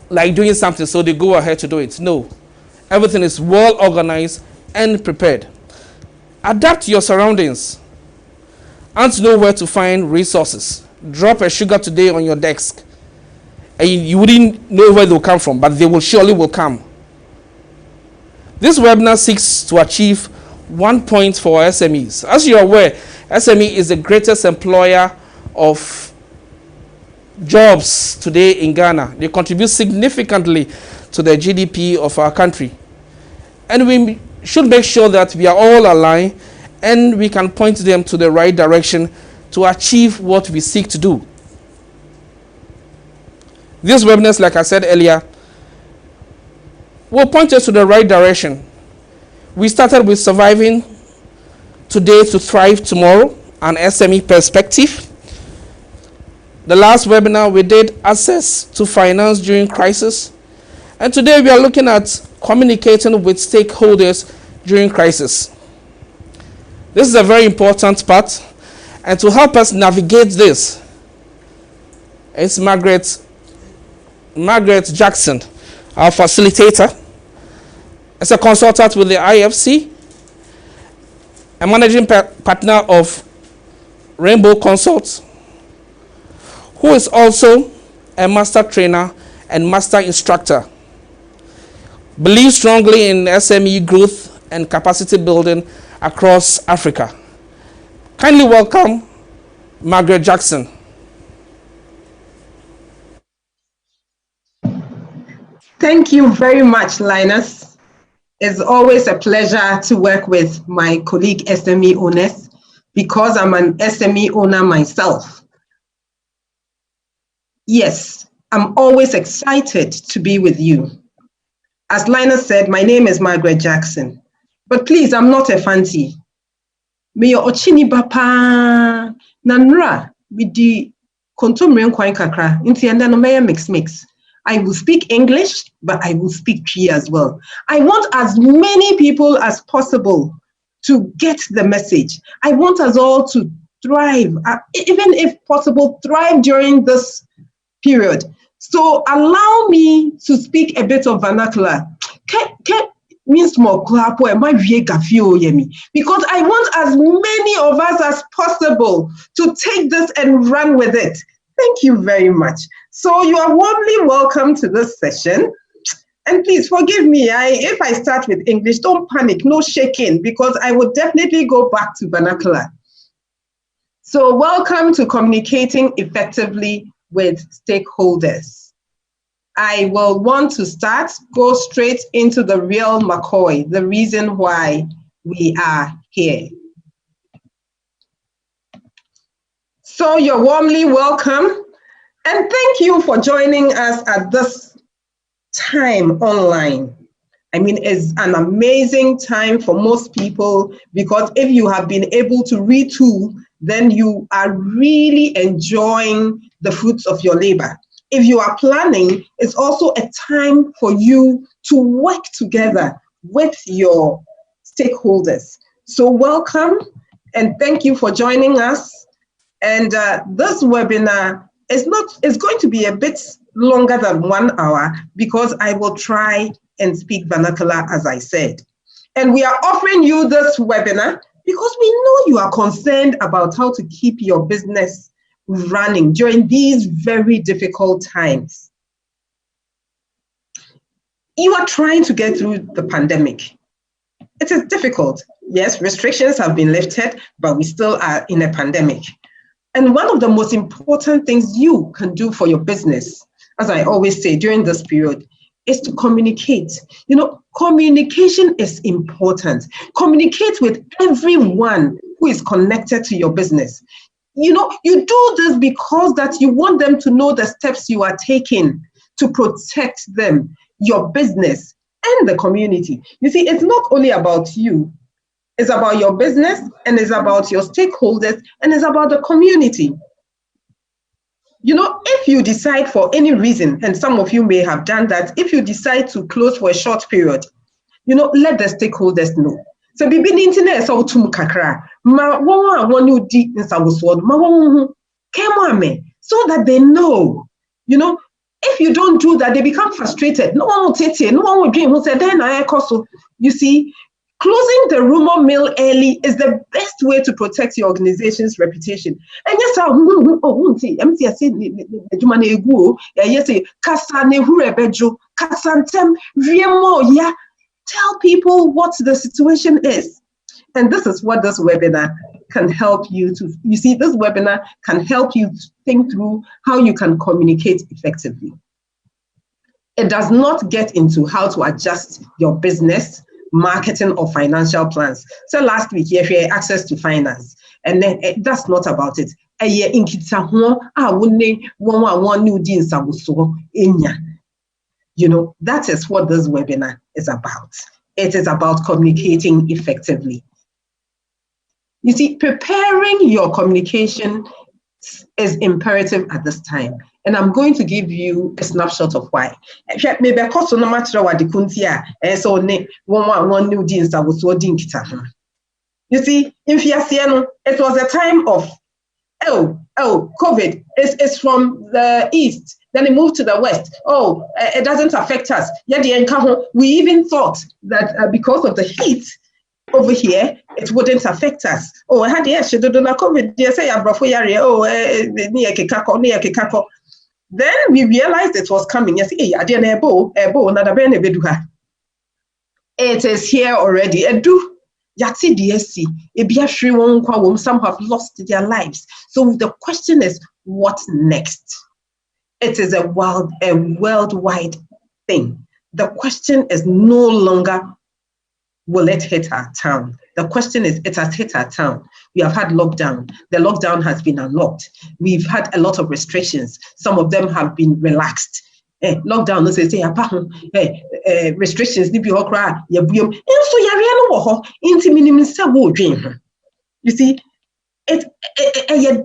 like doing something, so they go ahead to do it. No. Everything is well organized and prepared. Adapt your surroundings. Ants know where to find resources. Drop a sugar today on your desk, and you wouldn't know where they'll come from, but they will surely come. This webinar seeks to achieve 1 point for SMEs. As you are aware, SME is the greatest employer of jobs today in Ghana. They contribute significantly to the GDP of our country. And we should make sure that we are all aligned and we can point them to the right direction to achieve what we seek to do. These webinars, like I said earlier, will point us to the right direction. We started with surviving today to thrive tomorrow, an SME perspective. The last webinar we did access to finance during crisis. And today we are looking at communicating with stakeholders during crisis. This is a very important part. And to help us navigate this, it's Margaret Jackson, our facilitator. As a consultant with the IFC, a managing partner of Rainbow Consults, who is also a master trainer and master instructor. Believes strongly in SME growth and capacity building across Africa. Kindly welcome Margaret Jackson. Thank you very much, Linus. It's always a pleasure to work with my colleague SME owners because I'm an SME owner myself. Yes, I'm always excited to be with you. As Linus said, my name is Margaret Jackson, but please, I'm not a fancy. Me ochini bapa nanra with the kontomren kwan kakra inti enda no maya mix. I will speak English, but I will speak Twi as well. I want as many people as possible to get the message. I want us all to thrive, even if possible, thrive during this period. So allow me to speak a bit of vernacular. Means more because I want as many of us as possible to take this and run with it. Thank you very much. So you are warmly welcome to this session. And please forgive me, if I start with English, don't panic, no shaking, because I will definitely go back to vernacular. So welcome to Communicating Effectively with Stakeholders. I will want to go straight into the real McCoy, the reason why we are here. So you're warmly welcome, and thank you for joining us at this time online. I mean, it's an amazing time for most people because if you have been able to retool, then you are really enjoying the fruits of your labor. If you are planning, it's also a time for you to work together with your stakeholders. So welcome, and thank you for joining us. And this webinar is going to be a bit longer than 1 hour because I will try and speak vernacular, as I said. And we are offering you this webinar because we know you are concerned about how to keep your business running during these very difficult times. You are trying to get through the pandemic. It is difficult. Yes, restrictions have been lifted, but we still are in a pandemic. And one of the most important things you can do for your business, as I always say during this period, is to communicate. You know, communication is important. Communicate with everyone who is connected to your business. You know, you do this because that you want them to know the steps you are taking to protect them, your business, and the community. You see, it's not only about you. It's about your business, and it's about your stakeholders, and it's about the community. You know, if you decide for any reason, and some of you may have done that, if you decide to close for a short period, you know, let the stakeholders know. So bibi ni internet so tum kakra ma won you di nsawoswo ma won kemame so that they know. You know, if you don't do that, they become frustrated. No one will take it, no one will dream who said then I also. You see, closing the rumor mill early is the best way to protect your organization's reputation. And yes, tell people what the situation is. And this is what this webinar can help you to, you see, this webinar can help you think through how you can communicate effectively. It does not get into how to adjust your business, marketing, or financial plans. So last week, you had access to finance, and then that's not about it. You know, that is what this webinar is about. It is about communicating effectively. You see, preparing your communication is imperative at this time. And I'm going to give you a snapshot of why. You see, in Fiasiano, it was a time of, COVID is from the east, then it moved to the west. Oh, it doesn't affect us. We even thought that because of the heat over here, it wouldn't affect us. Oh, I had COVID. Then we realized it was coming. Yes, it is here already. Some have lost their lives. So the question is, what next? It is a worldwide thing. the question is no longer, will it hit our town? The question is, it has hit our town. We have had lockdown. The lockdown has been unlocked. We've had a lot of restrictions. Some of them have been relaxed. Lockdown, no say restrictions. You see, it's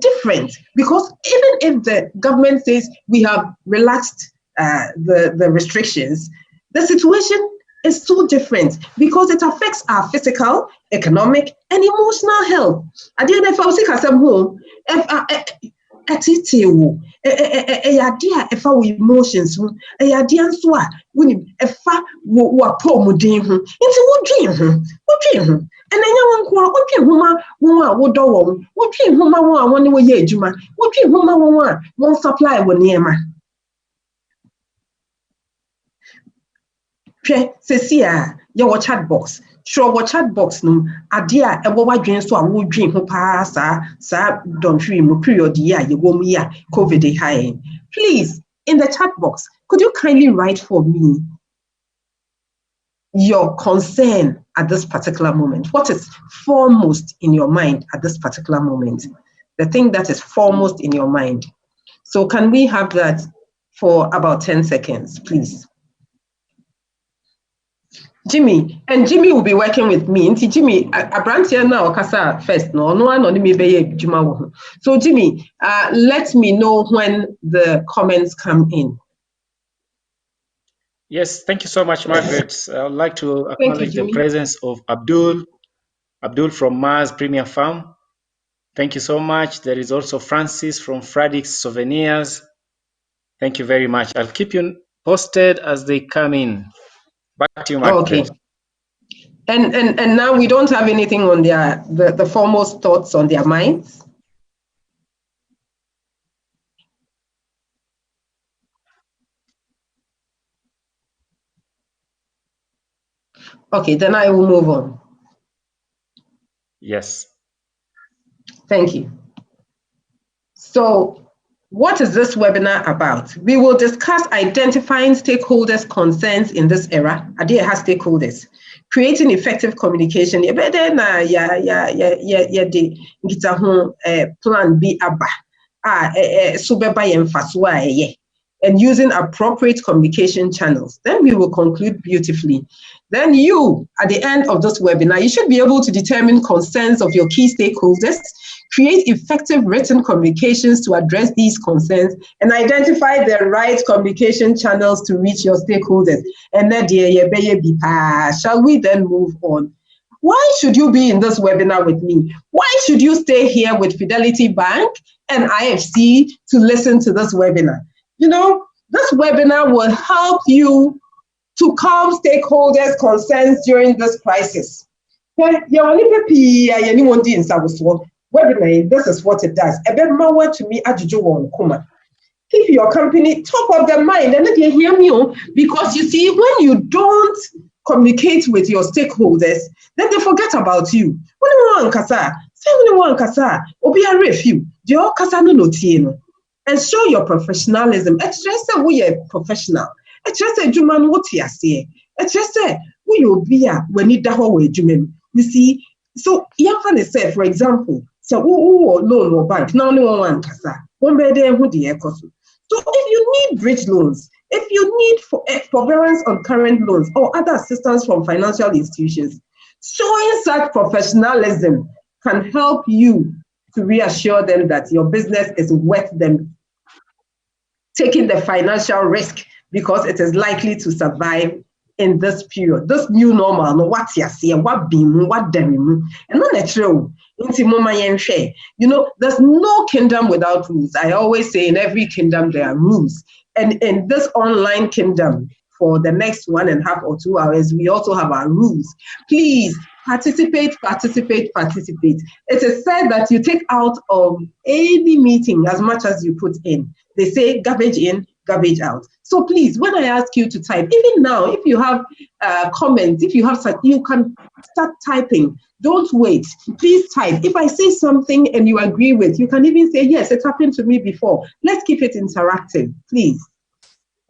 different, because even if the government says we have relaxed the restrictions, the situation is so different because it affects our physical, economic, and emotional health. At the end of emotions, and then you want supply your chat box. Sure, what chat box no idea and what dream so I would dream who pass don't dream period year you go me COVID high. Please, in the chat box, could you kindly write for me your concern at this particular moment? What is foremost in your mind at this particular moment? The thing that is foremost in your mind. So can we have that for about 10 seconds, please? Jimmy, and Jimmy will be working with me. Jimmy, I branch here now, Kasa first. No, so Jimmy, let me know when the comments come in. Yes, thank you so much, Margaret. I would like to acknowledge the presence of Abdul from Mars Premier Farm. Thank you so much. There is also Francis from Fradix Souvenirs. Thank you very much. I'll keep you posted as they come in. Back to you, Margaret. Okay. And now we don't have anything on the foremost thoughts on their minds. Okay, then I will move on. Yes. Thank you. So, what is this webinar about? We will discuss identifying stakeholders' concerns in this era. Adia has stakeholders. Creating effective communication. Plan B and using appropriate communication channels. Then we will conclude beautifully. Then you, at the end of this webinar, you should be able to determine concerns of your key stakeholders, create effective written communications to address these concerns, and identify the right communication channels to reach your stakeholders. And then, shall we then move on? Why should you be in this webinar with me? Why should you stay here with Fidelity Bank and IFC to listen to this webinar? You know, this webinar will help you to calm stakeholders' concerns during this crisis. This is what it does. Keep your company top of the mind, and then you hear me, because you see, when you don't communicate with your stakeholders, then they forget about you. And show your professionalism. It's just that we are professional. It's just a human what you say. It's just that we will be when you do. You see, so Yanfan said, for example, so loan or bank, now only one kasa. One better who the echo. So if you need bridge loans, if you need forbearance on current loans or other assistance from financial institutions, showing such professionalism can help you to reassure them that your business is worth them taking the financial risk, because it is likely to survive in this period. This new normal, no what you see, what beam, what demi, and not natural. You know, there's no kingdom without rules. I always say in every kingdom there are rules. And in this online kingdom, for the next 1.5 or 2 hours, we also have our rules. Please participate, participate, participate. It is said that you take out of any meeting as much as you put in. They say garbage in, garbage out. So please, when I ask you to type, even now, if you have comments, if you have, you can start typing. Don't wait. Please type. If I say something and you agree with, you can even say, yes, it happened to me before. Let's keep it interactive, please.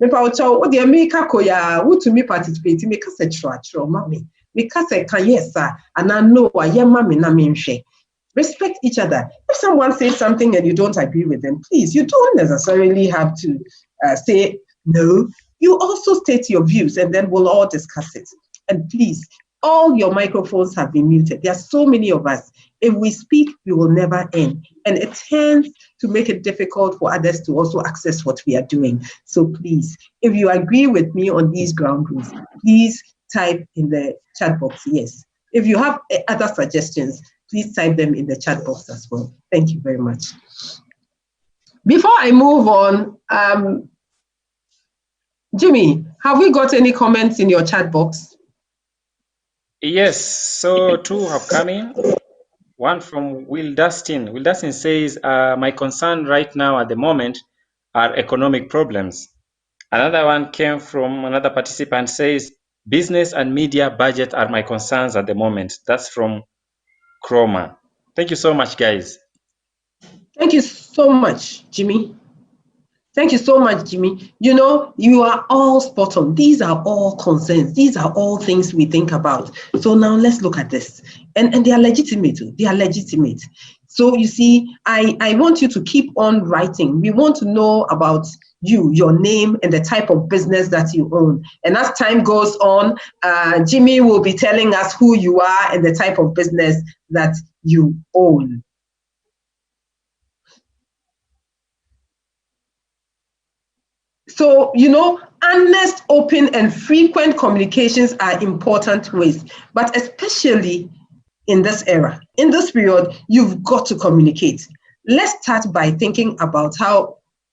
Me pa ucho o de me ka koya wo to me participate me ka se chro mami me ka se kan yes sir and I know aye mami na me nhwe. Respect each other. If someone says something and you don't agree with them, please, you don't necessarily have to say no. You also state your views and then we'll all discuss it. And please, all your microphones have been muted. There are so many of us. If we speak, we will never end. And it tends to make it difficult for others to also access what we are doing. So please, if you agree with me on these ground rules, please type in the chat box yes. If you have other suggestions, please type them in the chat box as well. Thank you very much. Before I move on, Jimmy, have we got any comments in your chat box? Yes, so two have come in. One from Will Dustin. Will Dustin says, my concern right now at the moment are economic problems. Another one came from another participant, says, business and media budget are my concerns at the moment. That's from Chroma. Thank you so much, guys. Thank you so much, Jimmy. Thank you so much, Jimmy. You know, you are all spot on. These are all concerns. These are all things we think about. So now let's look at this. And they are legitimate. They are legitimate. So you see, I want you to keep on writing. We want to know about you, your name, and the type of business that you own. And as time goes on, Jimmy will be telling us who you are and the type of business that you own. So, you know, honest, open, and frequent communications are important ways, but especially in this era, in this period, you've got to communicate. Let's start by thinking about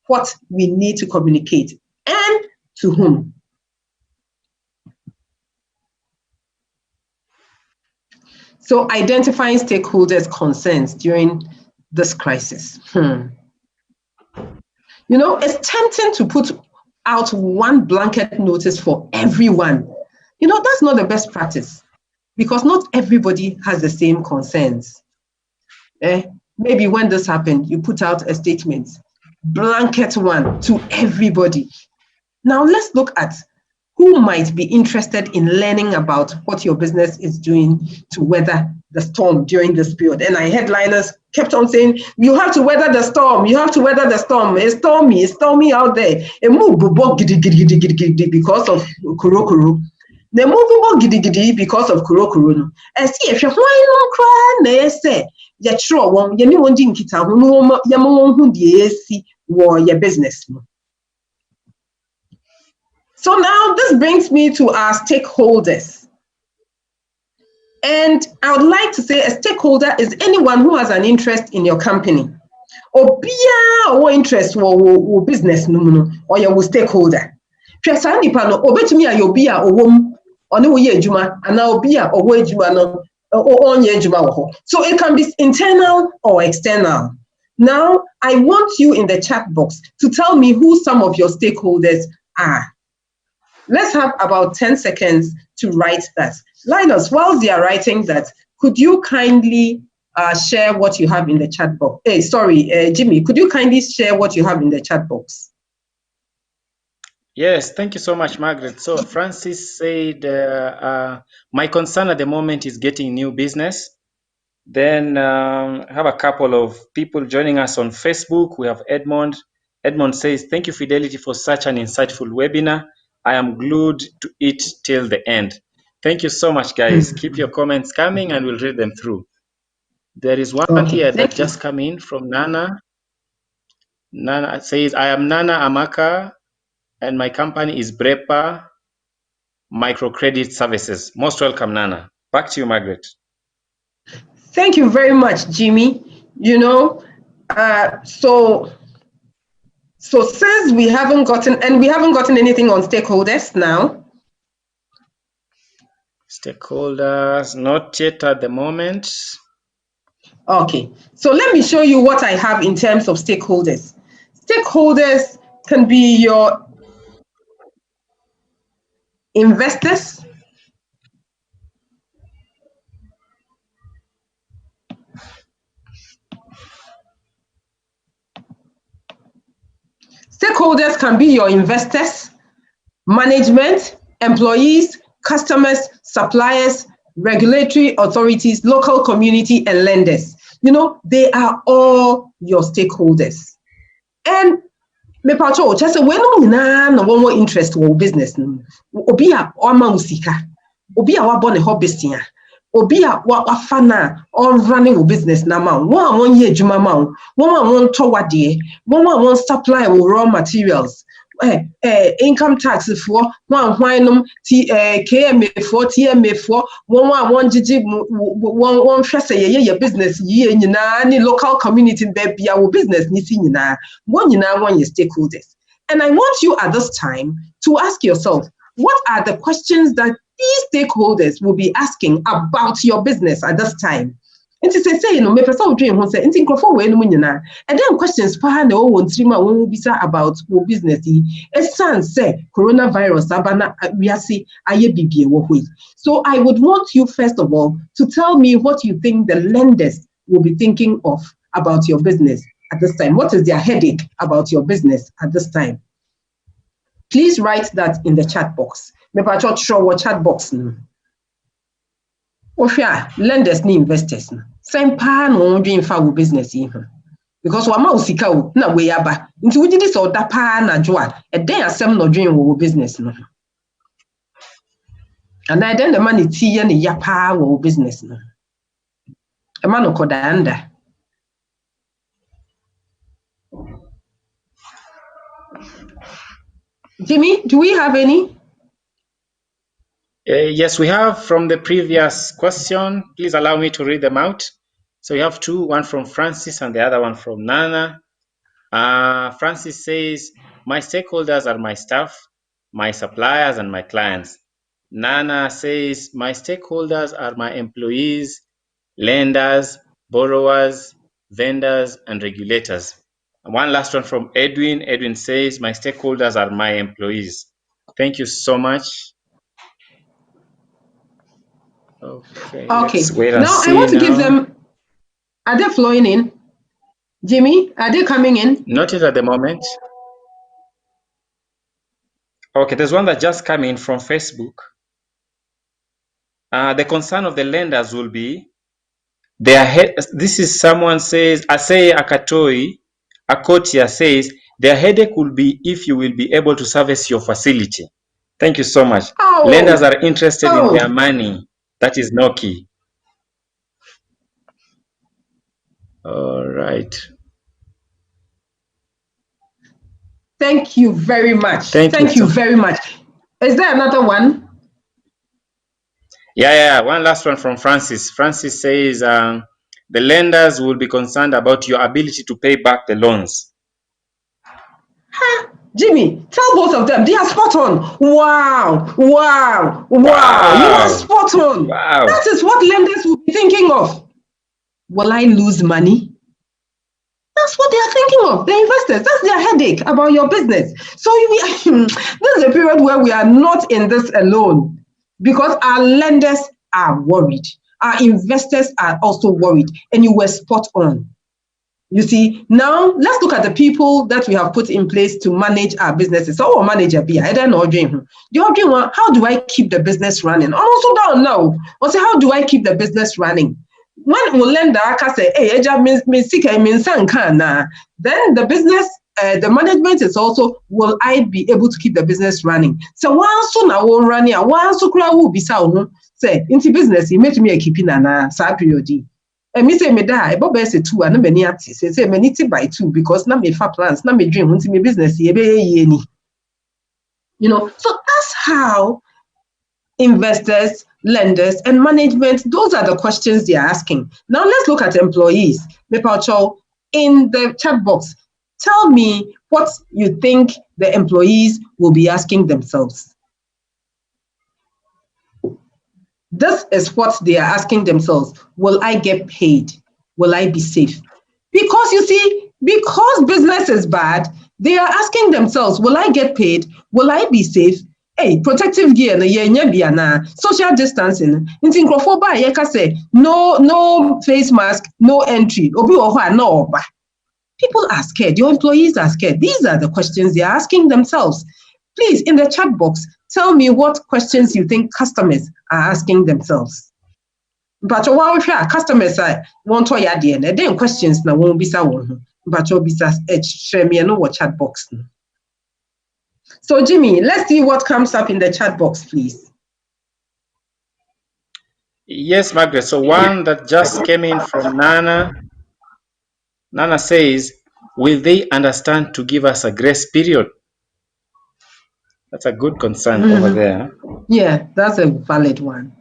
what we need to communicate and to whom. So identifying stakeholders' concerns during this crisis. You know, it's tempting to put out one blanket notice for everyone. You know, that's not the best practice because not everybody has the same concerns. Maybe when this happened, you put out a statement, blanket one to everybody. Now let's look at who might be interested in learning about what your business is doing to weather the storm during this period. And our headliners kept on saying, you have to weather the storm, you have to weather the storm. It's stormy out there. And move because of Kurokuru. The movable giddy because of Kurokuru. And see if you're why no cry, say, you're true one, you know, your business. So now this brings me to our stakeholders. And I would like to say a stakeholder is anyone who has an interest in your company. Or interest or business or your stakeholder. So it can be internal or external. Now, I want you in the chat box to tell me who some of your stakeholders are. Let's have about 10 seconds to write that. Linus, while they are writing that, could you kindly share what you have in the chat box? Jimmy, could you kindly share what you have in the chat box? Yes, thank you so much, Margaret. So Francis said, my concern at the moment is getting new business. Then I have a couple of people joining us on Facebook. We have Edmond. Edmond says, thank you, Fidelity, for such an insightful webinar. I am glued to it till the end. Thank you so much, guys. Keep your comments coming and we'll read them through. There is one here that just came in from Nana. Nana says, I am Nana Amaka and my company is Brepa Microcredit Services. Most welcome, Nana. Back to you, Margaret. Thank you very much, Jimmy. You know, so since we haven't gotten anything on stakeholders now. Stakeholders, not yet at the moment. Okay, so let me show you what I have in terms of stakeholders. Stakeholders can be your investors, stakeholders can be your investors, management, employees, customers, suppliers, regulatory authorities, local community, and lenders. They are all your stakeholders. And me pacho, just when we na one more interest in business, obi a oma usika, obi a wabone hobbyistia, obi a wafana on running a business na ma, one year juma ma, one towade, one supply of raw materials. Income tax for one KMA for TMA for one GG one your business ye ni local community baby our business ni one your stakeholders. And I want you at this time to ask yourself, what are the questions that these stakeholders will be asking about your business at this time? And to say, me person dream who say, "Inti crofo we no nyina." And then questions pa na o won trima when we bisa about wo business yi. Esan say coronavirus abana wiase aye bibie wo hoi. So I would want you first of all to tell me what you think the lenders will be thinking of about your business at this time. What is their headache about your business at this time? Please write that in the chat box. Me pa cho show what chat box no. Lenders ni investors no. Same pan on doing for business because wama usika na we aba nti we did so da pa na joa e den asem no doing wo business no and I then the money ti ya ne ya pa wo business no e ma no koda anda Jimmy, do we have any? Yes, we have from the previous question. Please allow me to read them out. So we have two, one from Francis and the other one from Nana. Francis says, my stakeholders are my staff, my suppliers, and my clients. Nana says, my stakeholders are my employees, lenders, borrowers, vendors, and regulators. And one last one from Edwin. Edwin says, my stakeholders are my employees. Thank you so much. Okay. Let's wait and now see. I want to give them. Are they flowing in? Jimmy, are they coming in? Not yet at the moment. Okay, there's one that just came in from Facebook. The concern of the lenders will be this is someone says, Asei Akatoi, Akotia says, their headache will be if you will be able to service your facility. Thank you so much. Lenders are interested in their money. That is no key. All right. Thank you very much. Thank you very much. Is there another one? Yeah. One last one from Francis. Francis says, the lenders will be concerned about your ability to pay back the loans. Jimmy, tell both of them. They are spot on. Wow. You are spot on. Wow. That is what lenders will be thinking of. Will I lose money? That's what they are thinking of. The investors, that's their headache about your business. So this is a period where we are not in this alone because our lenders are worried. Our investors are also worried. And you were spot on. You see, now let's look at the people that we have put in place to manage our businesses. So our manager be, I don't know, how do I keep the business running? And also don't know. Also, how do I keep the business running? When we lender say, hey, then the business, the management is also, will I be able to keep the business running? So once soon I will run here, once so will be sound, say, into business, you make me a keeping an period. And me say me die, but say two and many artists say many by two because na me fa plans, na me dream, until me business ye. So that's how investors, lenders, and management, those are the questions they are asking. Now let's look at employees. Mepaucho, in the chat box, tell me what you think the employees will be asking themselves. This is what they are asking themselves. Will I get paid? Will I be safe? Because you see, because business is bad, they are asking themselves, will I get paid? Will I be safe? Hey, protective gear, social distancing. No face mask, no entry. People are scared. Your employees are scared. These are the questions they are asking themselves. Please, in the chat box, tell me what questions you think customers are asking themselves. But while customers want to add in, then questions now won't be so. But you'll be share me no chat box. So Jimmy, let's see what comes up in the chat box, please. Yes, Margaret. So one that just came in from Nana. Nana says, will they understand to give us a grace period? That's a good concern over there. Yeah, that's a valid one.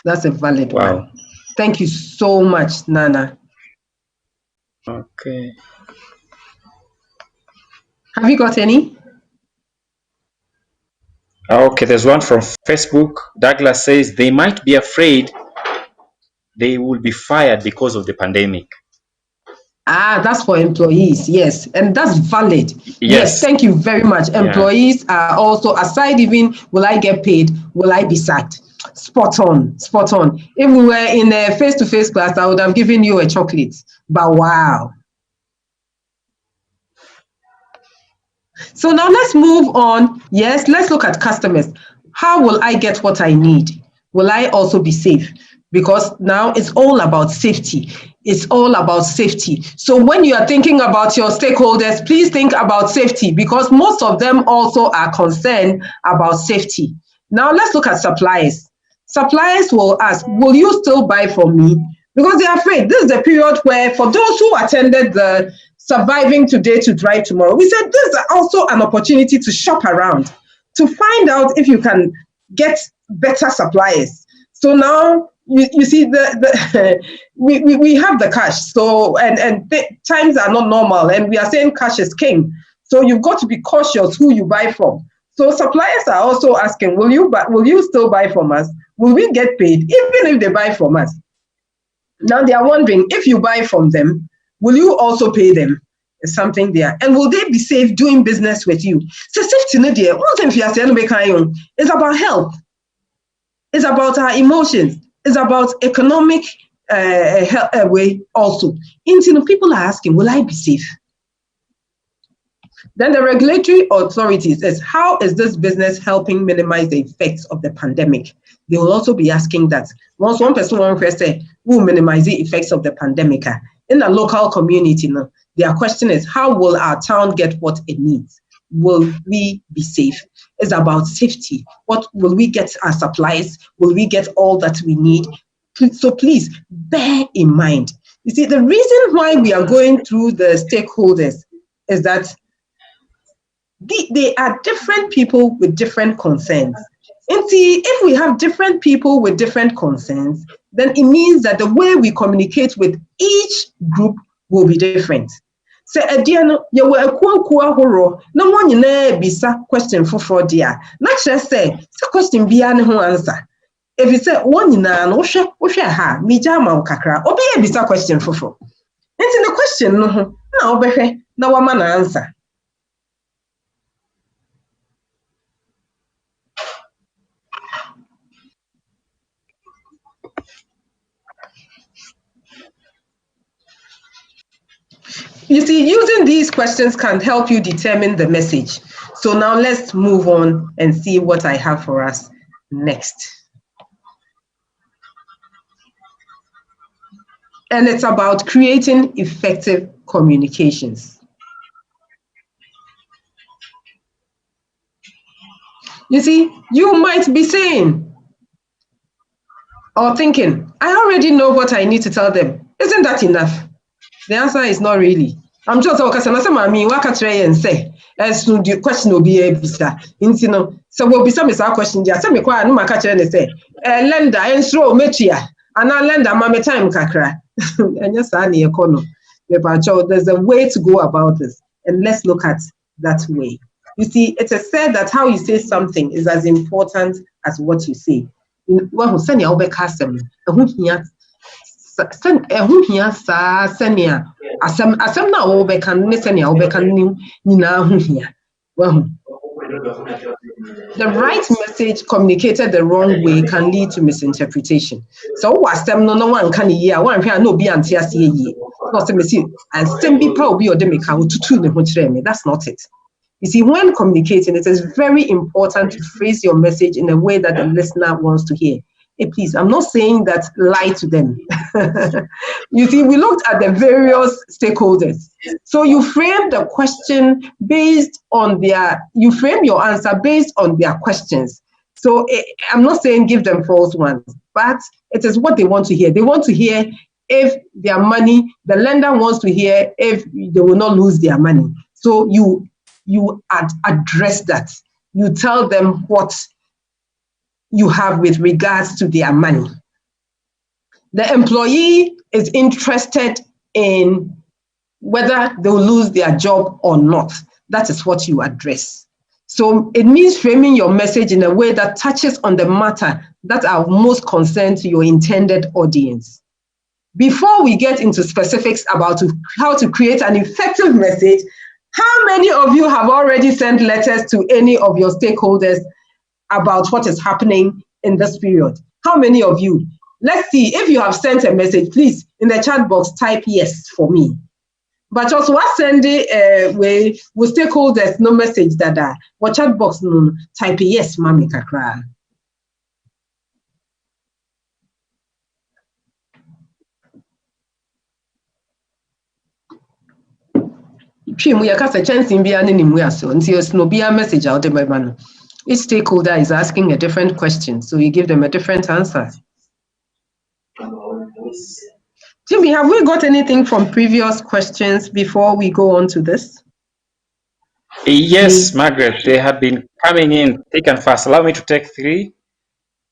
That's a valid one. Thank you so much, Nana. Okay. Have you got any? Okay, there's one from Facebook. Douglas says they might be afraid they will be fired because of the pandemic. That's for employees, yes, and that's valid. Yes, thank you very much. Employees are also, aside even, will I get paid, will I be sacked? Spot on, spot on. If we were in a face-to-face class, I would have given you a chocolate, but wow. So now let's move on. Yes, let's look at customers. How will I get what I need? Will I also be safe? Because now it's all about safety. It's all about safety. So when you are thinking about your stakeholders, please think about safety, because most of them also are concerned about safety. Now let's look at suppliers. Suppliers will ask, will you still buy from me? Because they are afraid. This is the period where, for those who attended the Surviving Today to Thrive Tomorrow, we said this is also an opportunity to shop around, to find out if you can get better suppliers. So now you see we have the cash. So and times are not normal, and we are saying cash is king. So you've got to be cautious who you buy from. So suppliers are also asking, will you still buy from us? Will we get paid even if they buy from us? Now they are wondering, if you buy from them, will you also pay them? There's something there. And will they be safe doing business with you? So safety, it's about health. It's about our emotions. It's about economic way also. People are asking, will I be safe? Then the regulatory authorities says, how is this business helping minimize the effects of the pandemic? They will also be asking that. Once one person wants to say, who will minimize the effects of the pandemic? In the local community, their question is, how will our town get what it needs? Will we be safe? It's about safety. What will we get our supplies? Will we get all that we need? So please bear in mind. You see, the reason why we are going through the stakeholders is that they are different people with different concerns. And see, if we have different people with different concerns, then it means that the way we communicate with each group will be different. So, Adiano, you were a horo, no one you know, bisa question for dear. Not just say, so question be an answer. If you say one in an osha ha, mi jama kakra, or be a bisa question for. It's in the question, no, no one answer. You see, using these questions can help you determine the message. So now let's move on and see what I have for us next. And it's about creating effective communications. You see, you might be saying or thinking, I already know what I need to tell them. Isn't that enough? The answer is not really. I'm just talking about me. What can I say? As to the question will be a visa. So we'll be some question. Just some require no catch and say, lender and slow metia, and I lender mamma time kakra. And yes, I need economy. There's a way to go about this, and let's look at that way. You see, it is said that how you say something is as important as what you say. Well, send your custom. The right message communicated the wrong way can lead to misinterpretation. So was them no one can hear one no be anti not to miss and send be probably or demika to that's not it. You see, when communicating, it is very important to phrase your message in a way that the listener wants to hear. Hey, please, I'm not saying that lie to them. You see, we looked at the various stakeholders. So you frame the question based on you frame your answer based on their questions. So I'm not saying give them false ones, but it is what they want to hear. They want to hear if their money, the lender wants to hear if they will not lose their money. So you address that. You tell them what you have with regards to their money. The employee is interested in whether they'll lose their job or not. That is what you address. So it means framing your message in a way that touches on the matter that are most concerned to your intended audience. Before we get into specifics about how to create an effective message, how many of you have already sent letters to any of your stakeholders about what is happening in this period? How many of you? Let's see, if you have sent a message, please, in the chat box, type yes for me. But also, what send it with stakeholders, no message that what chat box, no, type yes, mami kakra. Each stakeholder is asking a different question, so you give them a different answer. Jimmy, have we got anything from previous questions before we go on to this? Yes, Margaret, they have been coming in thick and fast. Allow me to take 3.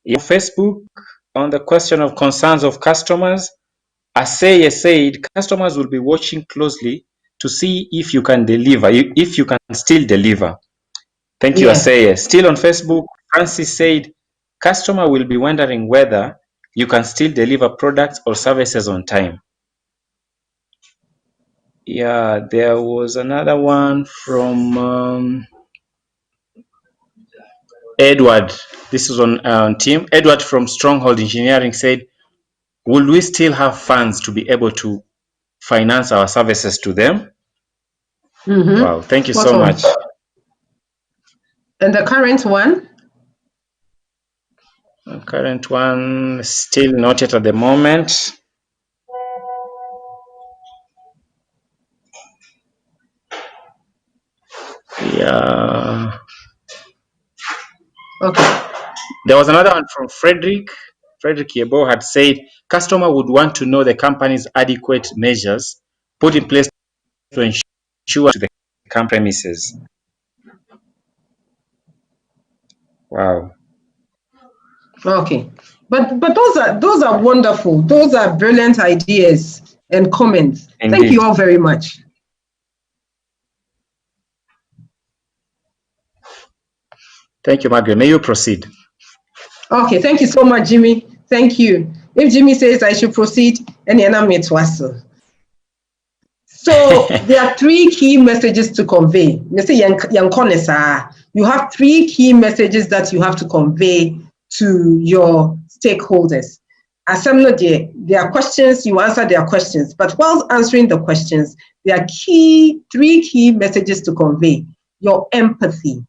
On Facebook, on the question of concerns of customers, Aseye said customers will be watching closely to see if you can deliver, if you can still deliver. Thank you, Aseye. Still on Facebook, Francis said customer will be wondering whether you can still deliver products or services on time. Yeah, there was another one from Edward. This is on team. Edward from Stronghold Engineering said, will we still have funds to be able to finance our services to them? Wow, thank you so much. And the current one? The current one, still not yet at the moment. Yeah. Okay. There was another one from Frederick. Frederick Yebo had said, customer would want to know the company's adequate measures put in place to ensure to the company premises. Wow. Okay. But those are wonderful. Those are brilliant ideas and comments. Indeed. Thank you all very much. Thank you, Margaret. May you proceed. Okay, thank you so much, Jimmy. Thank you. If Jimmy says I should proceed, so there are 3 key messages to convey. You have 3 key messages that you have to convey to your stakeholders. There are questions, you answer their questions, but while answering the questions, there are 3 key messages to convey. Your empathy.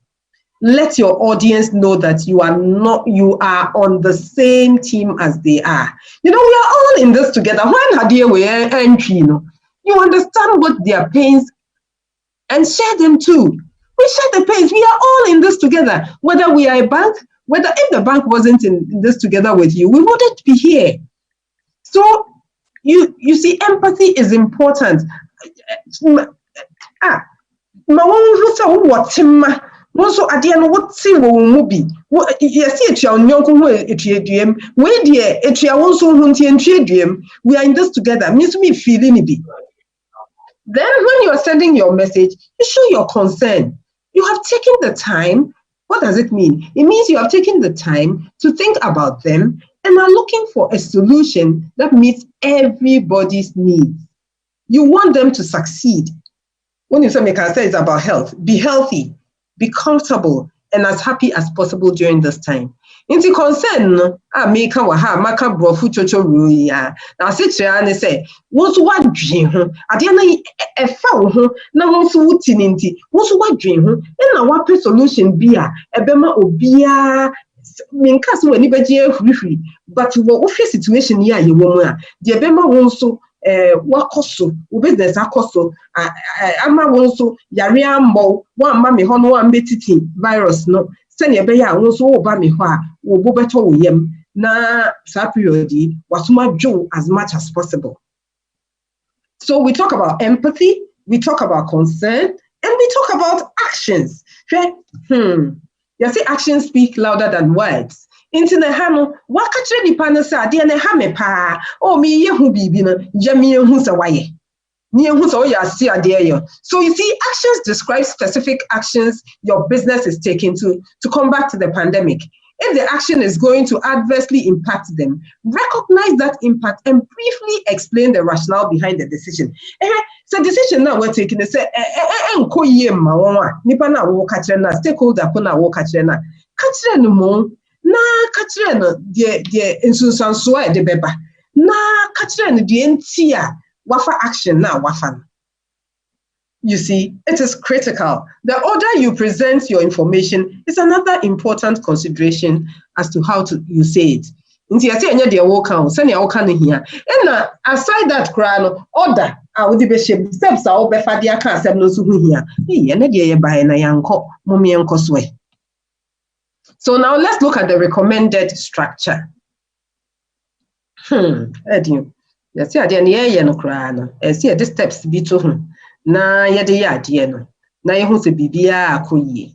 Let your audience know that you are on the same team as they are. We are all in this together. When Hadia we entry, you understand what their pains and share them too. We share the pains. We are all in this together. Whether we are a bank, whether if the bank wasn't in this together with you, we wouldn't be here. So you see, empathy is important. Also, at the end, what see will be? Yes, it's your young we are in this together. Means me feeling it. Then, when you are sending your message, you show your concern. You have taken the time. What does it mean? It means you have taken the time to think about them and are looking for a solution that meets everybody's needs. You want them to succeed. When you say make us say it's about health, be healthy. Be comfortable and as happy as possible during this time. Inti concern no make wa ha maka brofu chocho rui ya na se kire ne say wo so wadwen ho ade na e fa wo ho na wo so wuti ne nti wo so wadwen ho na wa pe solution bi a ebema obia minka so wani beje ahurihuri but wo face situation ya ye wo mu a de ebema wo so wakoso wo business akoso ama wo so yare ambo wo amma me ho no wa mbetiti virus no send ye be ya wo so wo ba me ho a wo bo beto wo yam na sa period wasuma dwo as much as possible. So we talk about empathy, we talk about concern, and we talk about actions. You see, actions speak louder than words. Into the hano, what catch any panel say, dear Nehame pa, oh me ye who be been, Jamie who's away. Near who's all you see a dear. So you see, actions describe specific actions your business is taking to combat the pandemic. If the action is going to adversely impact them, recognize that impact and briefly explain the rationale behind the decision. So decision now we're taking is stakeholder na kachire no de ensunsanso a de beba na kachire no de entia wafa action na wafa. You see, it is critical. The order you present your information is another important consideration as to how you say it. Nti yase enya de wo kan se ne wo kan hia. And aside that no order a wo de be shape steps a wo be fa de aka asem no so hu hia. Ene de ye bae na yanko mom yanko so e. So now let's look at the recommended structure. Edu. Yase ade ne ye no kra no. Ese the steps bi to hu. Na yede ya ade no. Na ye hu se bibia akoyie.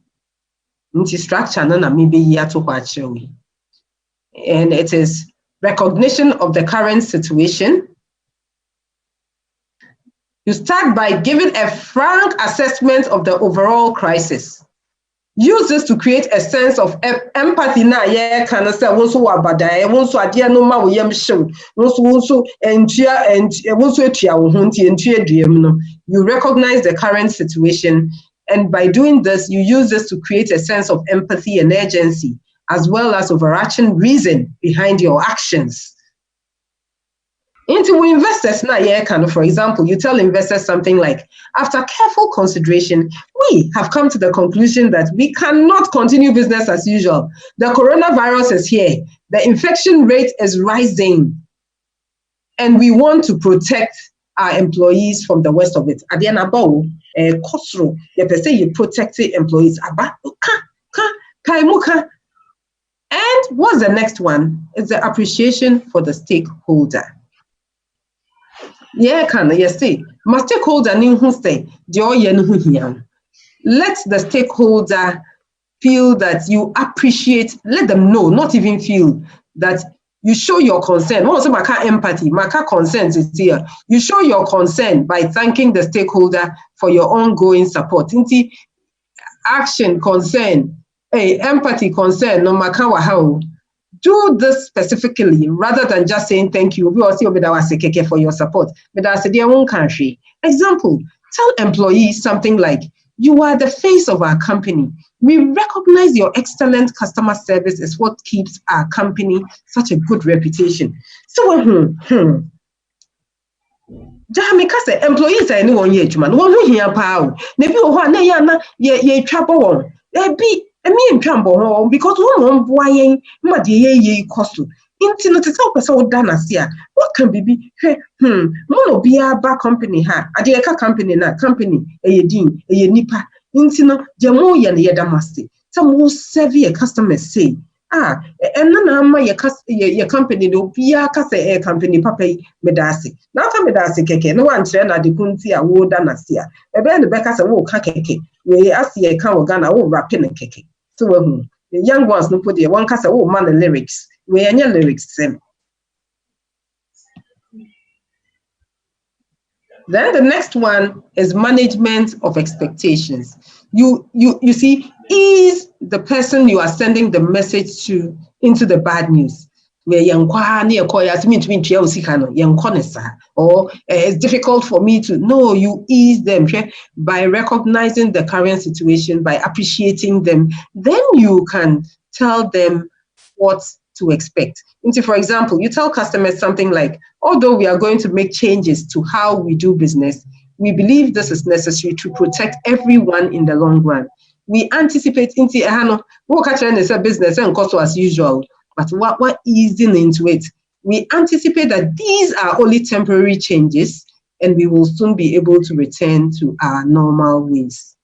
Nti structure no na me be yi ato kwa chewe. And it is recognition of the current situation. You start by giving a frank assessment of the overall crisis. Use this to create a sense of empathy. Na ye can say wonso wabada, wonso ade no ma wo yam hyew, wonso entua wonso etua wo ho nti entua duam no. You recognize the current situation, and by doing this, you use this to create a sense of empathy and urgency, as well as overarching reason behind your actions. Into investors now, for example, you tell investors something like, after careful consideration, we have come to the conclusion that we cannot continue business as usual. The coronavirus is here. The infection rate is rising. And we want to protect our employees from the worst of it. At the end of Kosro, you protect the employees. And what's the next one? It's the appreciation for the stakeholder. See, my stakeholder say, let the stakeholder feel that you appreciate, let them know, not even feel that you show your concern. Also, maka empathy, maka consent is here. You show your concern by thanking the stakeholder for your ongoing support. Inti action, concern, empathy, concern, no maka wahao. Do this specifically rather than just saying thank you. We also for your support. Example, tell employees something like, you are the face of our company. We recognize your excellent customer service is what keeps our company such a good reputation. So, employees are anyone yet, man. One who here power. Maybe ye trouble. Because one boy ye cost. What can be mono be a back company ha adieka company na company din nipa intino jamo ye na yedamasti some serve your customers say and na ma your company no bia ka say company papa medasi na ta medasi keke no wan kire na de kunti a wo da na sia e be ne be ka say wo ka keke we asie ka wo Ghana wo rap ne keke so we the young ones no put the one ka say wo man the lyrics we anya lyrics same. Then the next one is management of expectations. You see, ease the person you are sending the message to into the bad news. Or it's difficult for me to know. You ease them by recognizing the current situation, by appreciating them. Then you can tell them what to expect. For example, you tell customers something like, although we are going to make changes to how we do business, we believe this is necessary to protect everyone in the long run. We anticipate business and cost as usual, but what easing into it? We anticipate that these are only temporary changes and we will soon be able to return to our normal ways.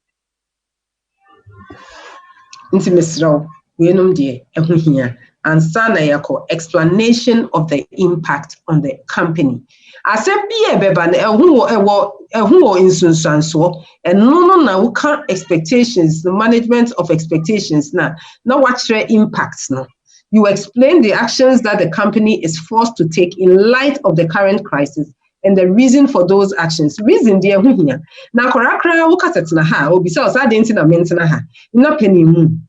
And Sanayako explanation of the impact on the company. As a and no count expectations, the management of expectations now what's your impacts now. You explain the actions that the company is forced to take in light of the current crisis and the reason for those actions. Reason dear here. Now korakra wukasetna ha obisa osadenti na mentna ha. Na penny moon.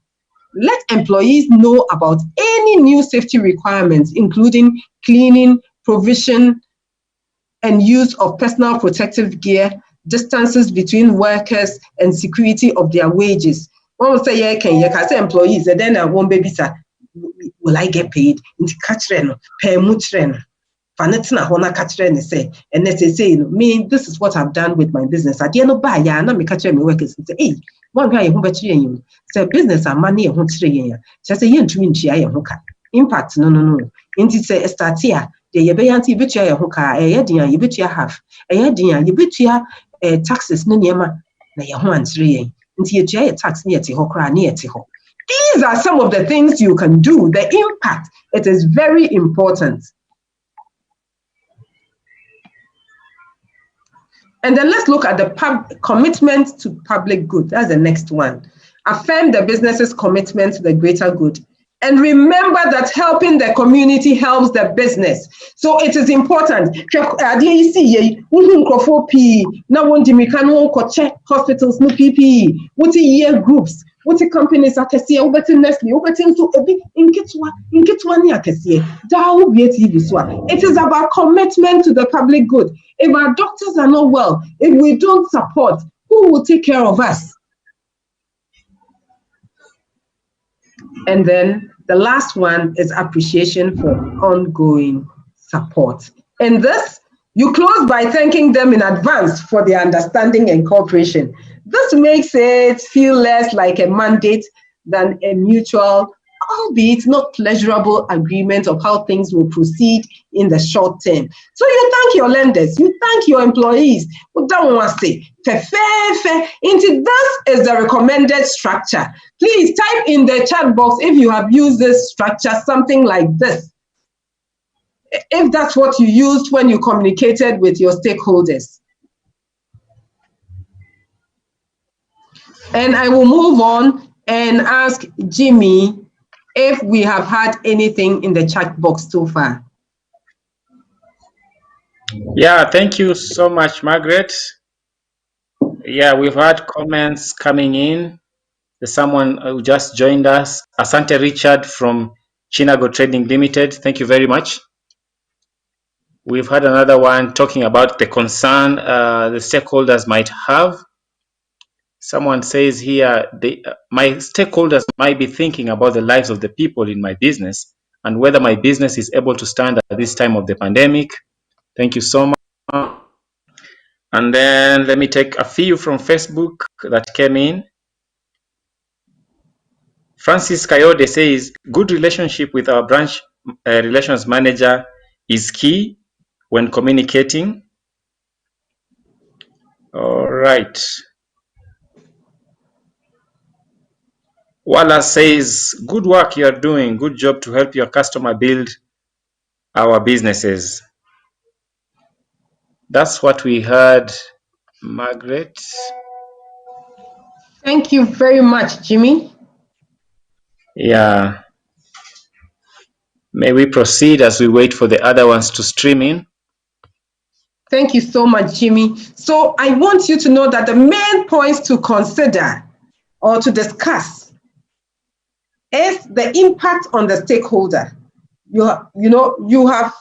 Let employees know about any new safety requirements, including cleaning, provision, and use of personal protective gear, distances between workers, and security of their wages. One will say, yeah, can you say employees, and then I won't be sir, will I get paid? Into catchren, pay muchren. Fanatina hona catchren say, and they say, me, this is what I've done with my business. I didn't buy ya, and I'm catching my workers and say, hey. One guy who bet you say business and money and what's the just a yen to win chia hoka. Impact no. Inti say start here. The yabayanti bitia hoka, a yedian, you bitia half, a yedian, you bitia taxes no yama, na yahuan tree. Inti a tax near Tihokra near Tiho. These are some of the things you can do. The impact, it is very important. And then let's look at the commitment to public good. That's the next one. Affirm the business's commitment to the greater good. And remember that helping the community helps the business. So it is important. Hospitals, no PPE, what year groups, what companies are Kessie, over to Nestle, over to a bit in Kitwania Kessie. It is about commitment to the public good. If our doctors are not well, if we don't support, who will take care of us? And then the last one is appreciation for ongoing support. In this, you close by thanking them in advance for their understanding and cooperation. This makes it feel less like a mandate than a mutual, albeit not pleasurable agreement of how things will proceed in the short term. So you thank your lenders, you thank your employees. This is the recommended structure. Please type in the chat box if you have used this structure, something like this. If that's what you used when you communicated with your stakeholders. And I will move on and ask Jimmy if we have had anything in the chat box so far. Yeah, thank you so much, Margaret. Yeah, we've had comments coming in. There's someone who just joined us, Asante Richard from Chinago Trading Limited. Thank you very much. We've had another one talking about the concern the stakeholders might have. Someone says here, my stakeholders might be thinking about the lives of the people in my business and whether my business is able to stand at this time of the pandemic. Thank you so much. And then let me take a few from Facebook that came in. Francis Kayode says, good relationship with our branch relations manager is key when communicating. All right. Wallace says, good work you are doing. Good job to help your customer build our businesses. That's what we heard, Margaret. Thank you very much, Jimmy. Yeah. May we proceed as we wait for the other ones to stream in? Thank you so much, Jimmy. So I want you to know that the main points to consider or to discuss is the impact on the stakeholder. You have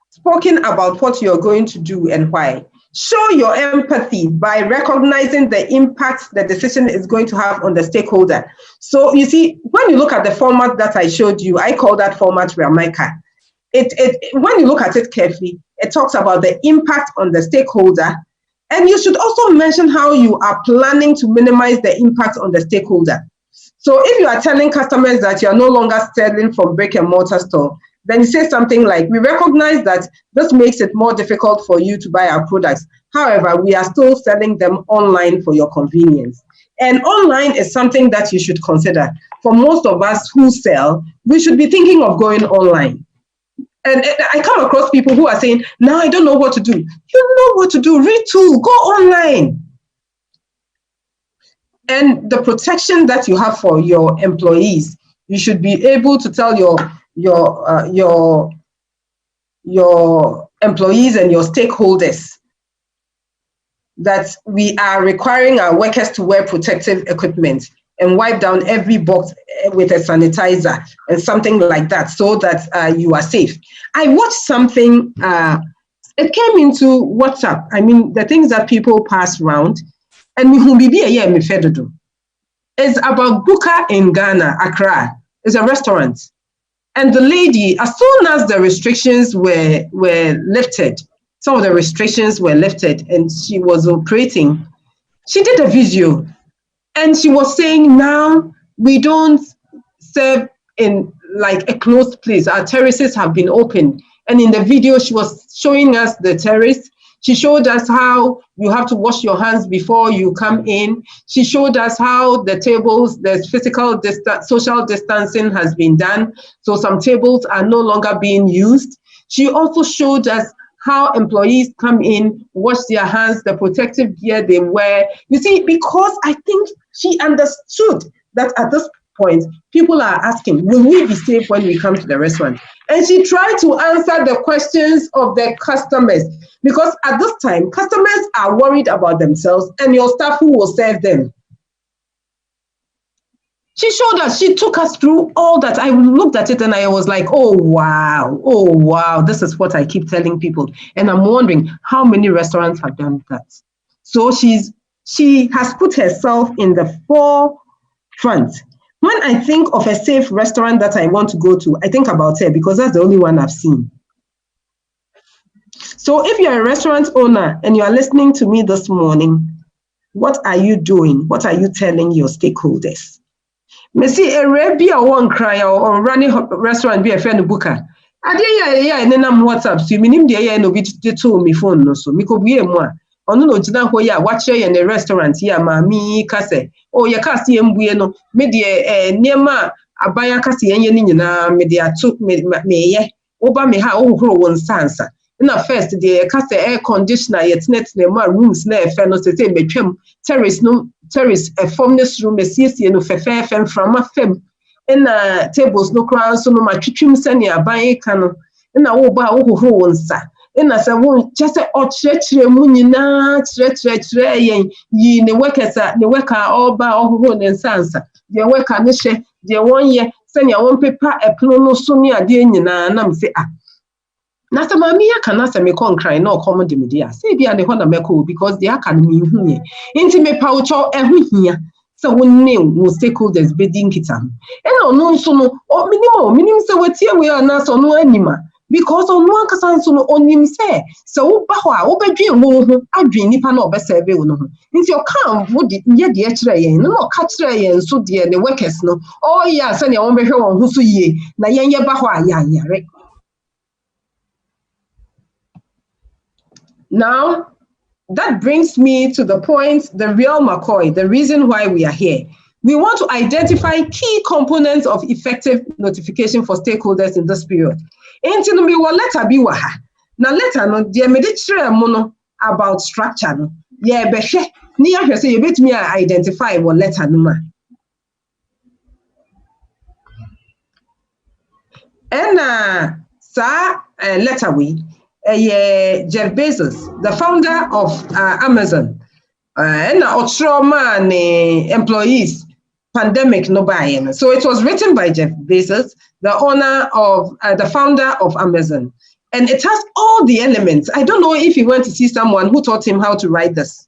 spoken about what you're going to do and why. Show your empathy by recognizing the impact the decision is going to have on the stakeholder. So you see, when you look at the format that I showed you, I call that format Ramaica. When you look at it carefully, it talks about the impact on the stakeholder, and you should also mention how you are planning to minimize the impact on the stakeholder. So if you are telling customers that you are no longer selling from brick and mortar store, then you say something like, we recognize that this makes it more difficult for you to buy our products. However, we are still selling them online for your convenience. And online is something that you should consider. For most of us who sell, we should be thinking of going online. And I come across people who are saying, no, I don't know what to do. You know what to do, retool, go online. And the protection that you have for your employees, you should be able to tell your employees and your stakeholders that we are requiring our workers to wear protective equipment and wipe down every box with a sanitizer and something like that, so that you are safe. I watched something, it came into WhatsApp. I mean, the things that people pass around, and it's about Buka in Ghana, Accra. It's a restaurant. And the lady, as soon as the restrictions were lifted, some of the restrictions were lifted and she was operating, she did a video. And she was saying, now we don't serve in like a closed place. Our terraces have been opened. And in the video, she was showing us the terrace. She showed us how you have to wash your hands before you come in. She showed us how the tables, the physical social distancing has been done. So some tables are no longer being used. She also showed us how employees come in, wash their hands, the protective gear they wear. You see, because I think she understood that at this point, people are asking, will we be safe when we come to the restaurant? And she tried to answer the questions of the customers, because at this time, customers are worried about themselves and your staff who will serve them. She showed us, she took us through all that. I looked at it and I was like, oh, wow, this is what I keep telling people. And I'm wondering how many restaurants have done that. So she has put herself in the forefront. When I think of a safe restaurant that I want to go to, I think about her because that's the only one I've seen. So if you're a restaurant owner and you are listening to me this morning, what are you doing? What are you telling your stakeholders? Messi Arabia one cry or running restaurant be a friend booker. I and then I'm WhatsApp. So minim the no be to me phone no so. Miko be more. Ono no jina ho ya watch here in the restaurant here mami kase. Oh ya kasi embuye no. Me de niema abaya kasi yenye ni nyina me de atu me ye. Oba me ha ohoro won sansa. Na first the kase air conditioner yet net na rooms na e fe no se betwem terrace a formless room a CC no fefe from a fem in tables no crown so no matwitwim sani aban ka no na wo ba wo ho wonsa na se won just o chire mu nyina chire yen yi ne worker all ba o ho ne nsansa de worker ne hye de won ye sani won pepa epno no so ne ade nyina na mse na samami ya kana se me konkran na okomo de media say bia ne ho na meko because they aka no me hu ye nti me paucho ehu hia so wonne wo stakeholders bedin kitam e no no nso no minim se wetie we na so no anima because onu akasa nso no onim se so wo ba ho a wo bedwen wo ho adwen nipa na obesebe wo no ho nti o kan wo de ye de kire yen no ka kire yen so de ne workers no oh yeah se ne won behwe won ho so yie na yen ye ba ho a yare. Now, that brings me to the point, the real McCoy, the reason why we are here. We want to identify key components of effective notification for stakeholders in this period. Enti no me wo letter bi wa ha. Na letter no de me de kire mo no about structure no. Ye behwe ni ya hwe say ye betumi identify wo letter no ma. And sa letter we Jeff Bezos, the founder of Amazon, and man employees pandemic no buy. So it was written by Jeff Bezos, the owner of the founder of Amazon. And it has all the elements. I don't know if he went to see someone who taught him how to write this.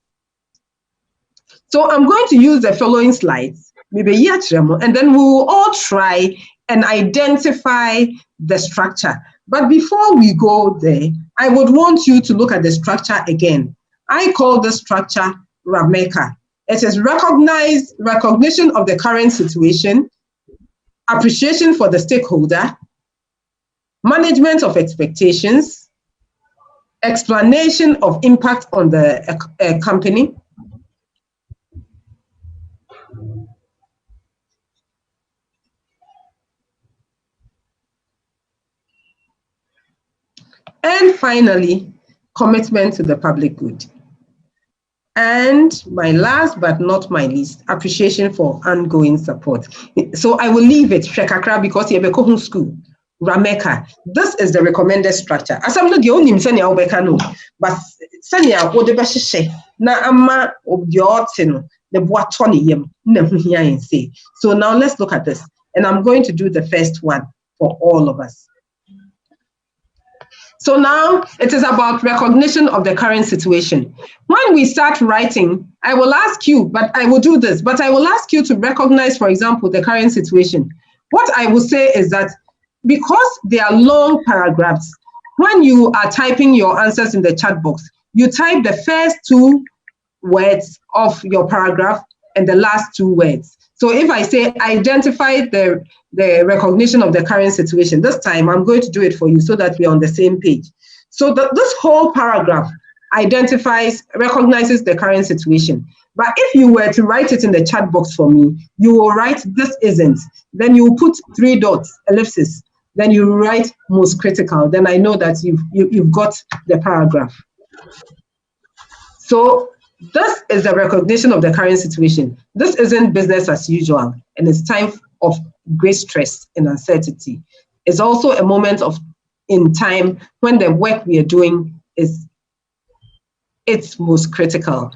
So I'm going to use the following slides, maybe and then we will all try and identify the structure. But before we go there, I would want you to look at the structure again. I call the structure RAMECA. It is recognition of the current situation, appreciation for the stakeholder, management of expectations, explanation of impact on the company, and finally, commitment to the public good. And my last but not my least, appreciation for ongoing support. So I will leave it, Shekakra, because you have a home school. RAMECA. This is the recommended structure. As I'm not the only Sanya Obekano, but Sanya Odebashe, na ama obdiotin, the Boatoni yem, say. So now let's look at this. And I'm going to do the first one for all of us. So now it is about recognition of the current situation. When we start writing, I will ask you, but I will do this, but I will ask you to recognize, for example, the current situation. What I will say is that because they are long paragraphs, when you are typing your answers in the chat box, you type the first 2 words of your paragraph and the last 2 words. So if I say identify the recognition of the current situation, this time I'm going to do it for you so that we're on the same page. So this whole paragraph recognizes the current situation. But if you were to write it in the chat box for me, you will write this isn't. Then you put 3 dots, ellipsis. Then you write most critical. Then I know that you've got the paragraph. So this is the recognition of the current situation. This isn't business as usual, and it's time of great stress and uncertainty. It's also a moment in time when the work we are doing it's most critical.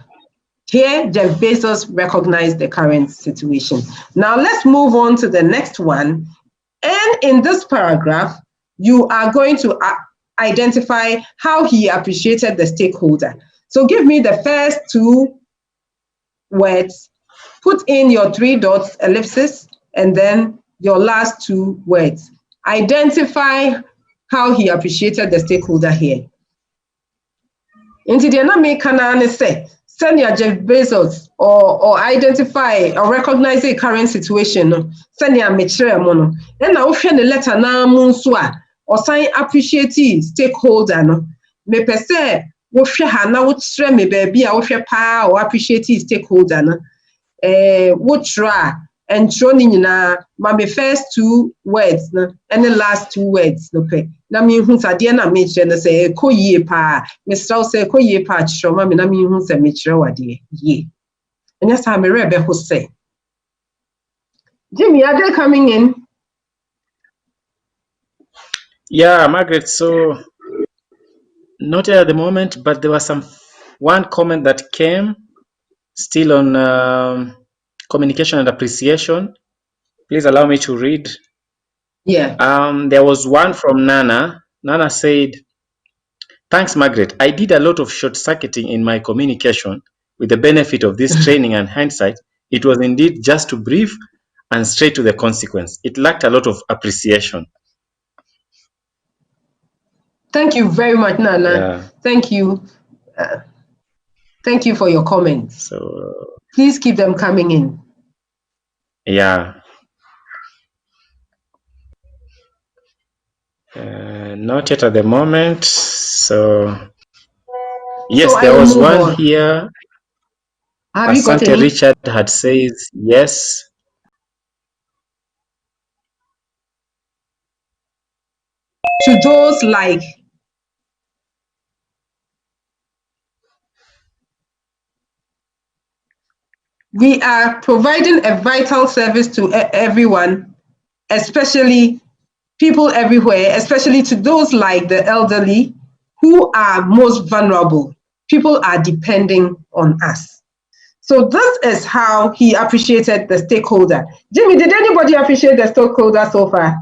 Here, Jeff Bezos recognized the current situation. Now let's move on to the next one. And in this paragraph, you are going to identify how he appreciated the stakeholder. So give me the first 2 words, put in your 3 dots, ellipsis, and then your last 2 words. Identify how he appreciated the stakeholder here. Inti dia na me kana say, send your Jeff Bezos or identify or recognize the current situation. Send your metre mono. Then na ofia the letter na munso a or sign appreciate stakeholder no. Me pese wofia ha na wotre me baby a wofia pa or appreciate stakeholder no. Wotra and troni na my first 2 words no and the last 2 words no pe. Na me hu sade na me kire na say koyie pa me straw say koyie pa kire ma me na me hu say me kire wade ye enya sa me rebe ho say Jimmy, are they coming in? Yeah, Margaret, so not at the moment, but there was one comment that came still on communication and appreciation. Please allow me to read. Yeah. There was one from Nana. Nana said, "Thanks, Margaret. I did a lot of short-circuiting in my communication. With the benefit of this training and hindsight, it was indeed just too brief and straight to the consequence. It lacked a lot of appreciation." Thank you very much, Nana. Yeah. Thank you. Thank you for your comments. So please keep them coming in. Yeah. Not yet at the moment. So yes, so there was one here. Have you got any? Richard had says yes. To those like we are providing a vital service to everyone, especially people everywhere, especially to those like the elderly who are most vulnerable. People are depending on us. So this is how he appreciated the stakeholder. Jimmy, did anybody appreciate the stakeholder so far?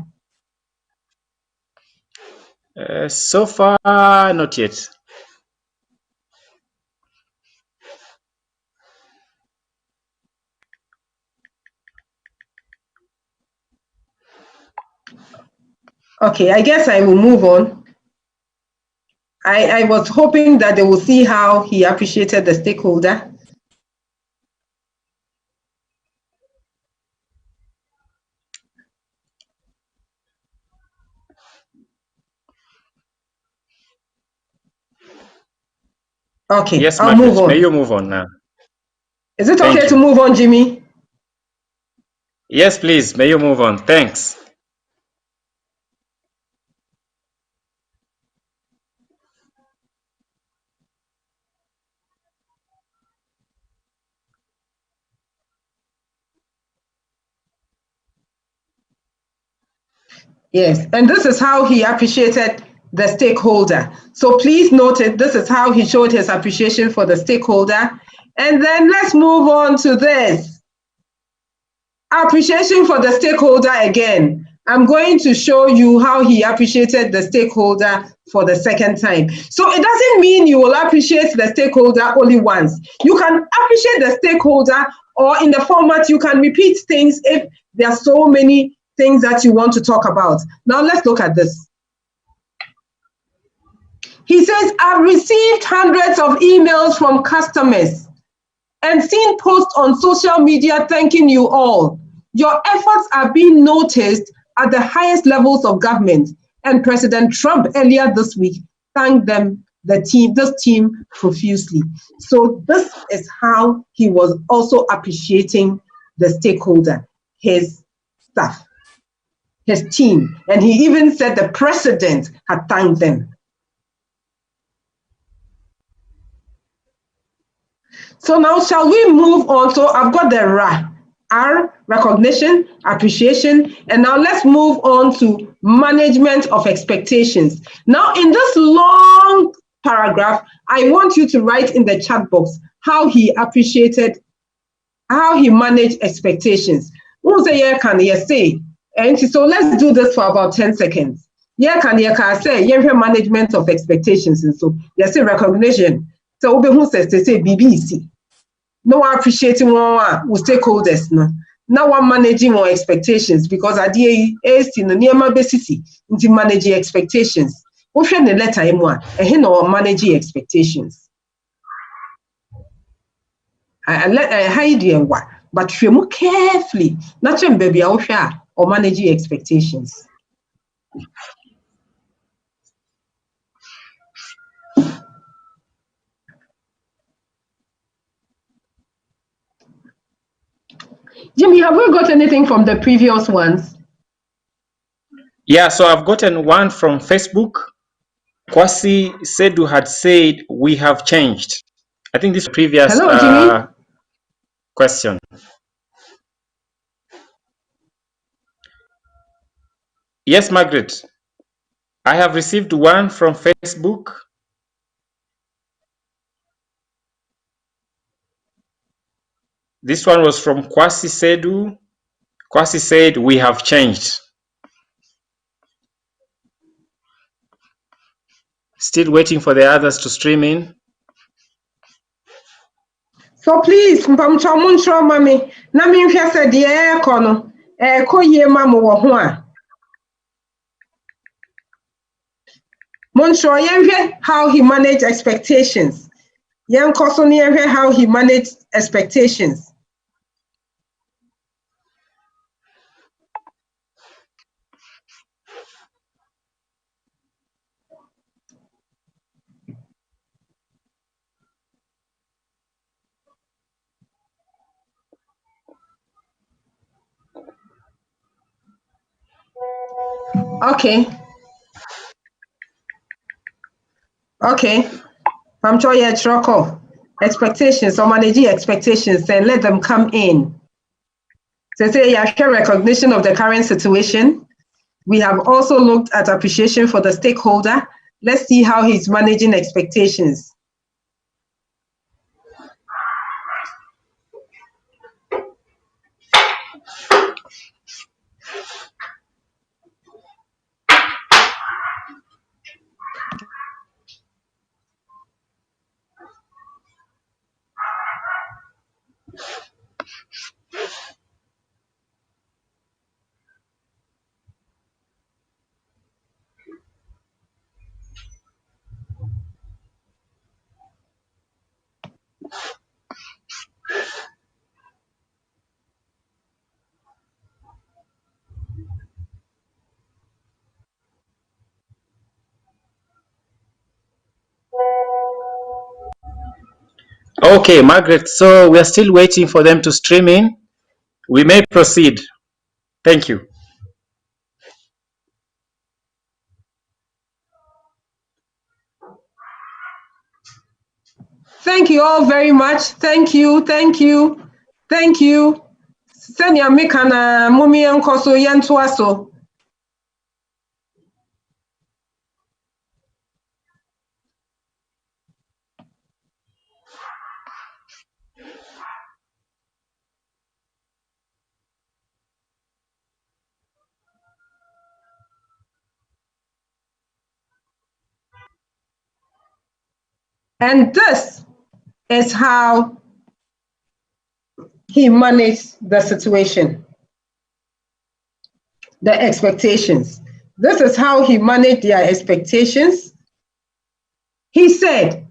So far, not yet. Okay, I guess I will move on. I was hoping that they will see how he appreciated the stakeholder. Okay, Yes, I'll move Margaret, may you on. move on now? Is it Thank okay you. to move on, Jimmy? Yes, please, may you move on? Thanks. Yes, and this is how he appreciated the stakeholder. So please note it, this is how he showed his appreciation for the stakeholder. And then let's move on to this. Appreciation for the stakeholder again. I'm going to show you how he appreciated the stakeholder for the second time. So it doesn't mean you will appreciate the stakeholder only once. You can appreciate the stakeholder, or in the format, you can repeat things if there are so many things that you want to talk about. Now let's look at this. He says, I've received hundreds of emails from customers and seen posts on social media thanking you all. Your efforts are being noticed at the highest levels of government. And President Trump earlier this week thanked this team profusely. So this is how he was also appreciating the stakeholder, his staff, his team. And he even said the president had thanked them. So now shall we move on? So I've got the R, recognition, appreciation, and now let's move on to management of expectations. Now in this long paragraph, I want you to write in the chat box how he appreciated, how he managed expectations. We'll say, yeah, can you say? And so let's do this for about 10 seconds. Yeah, can you say, yeah, management of expectations. And so, yes, recognition. So, who says to say BBC? No one appreciating one with stakeholders. No, now one managing our expectations because at the is in the near my basis into managing expectations. We should the letter him one and he no managing expectations. I let hide you one, but we more carefully. Not baby or managing expectations. Jimmy, have we got anything from the previous ones? Yeah, so I've gotten one from Facebook. Kwasi Sedu had said, we have changed. I think this previous Hello, Jimmy. question. Yes, Margaret. I have received one from Facebook. This one was from Kwasi Sedu. Kwasi said, we have changed. Still waiting for the others to stream in. So please, mpamcha munchro mami, na mi nhwe se de e ko no, ko yie ma mo wo ho a. Munchro yenhwe how he managed expectations. Yen koso ne yenhwe how he managed expectations. Okay. Okay. Mpamcha ye troko. Expectations or managing expectations, then let them come in. So say you share recognition of the current situation. We have also looked at appreciation for the stakeholder. Let's see how he's managing expectations. Okay, Margaret, so we are still waiting for them to stream in. We may proceed. Thank you. Thank you all very much. Thank you, thank you, thank you. Senya Mikana Mumi Nkoso Yantuaso. And this is how he managed the situation, the expectations. This is how he managed their expectations. He said,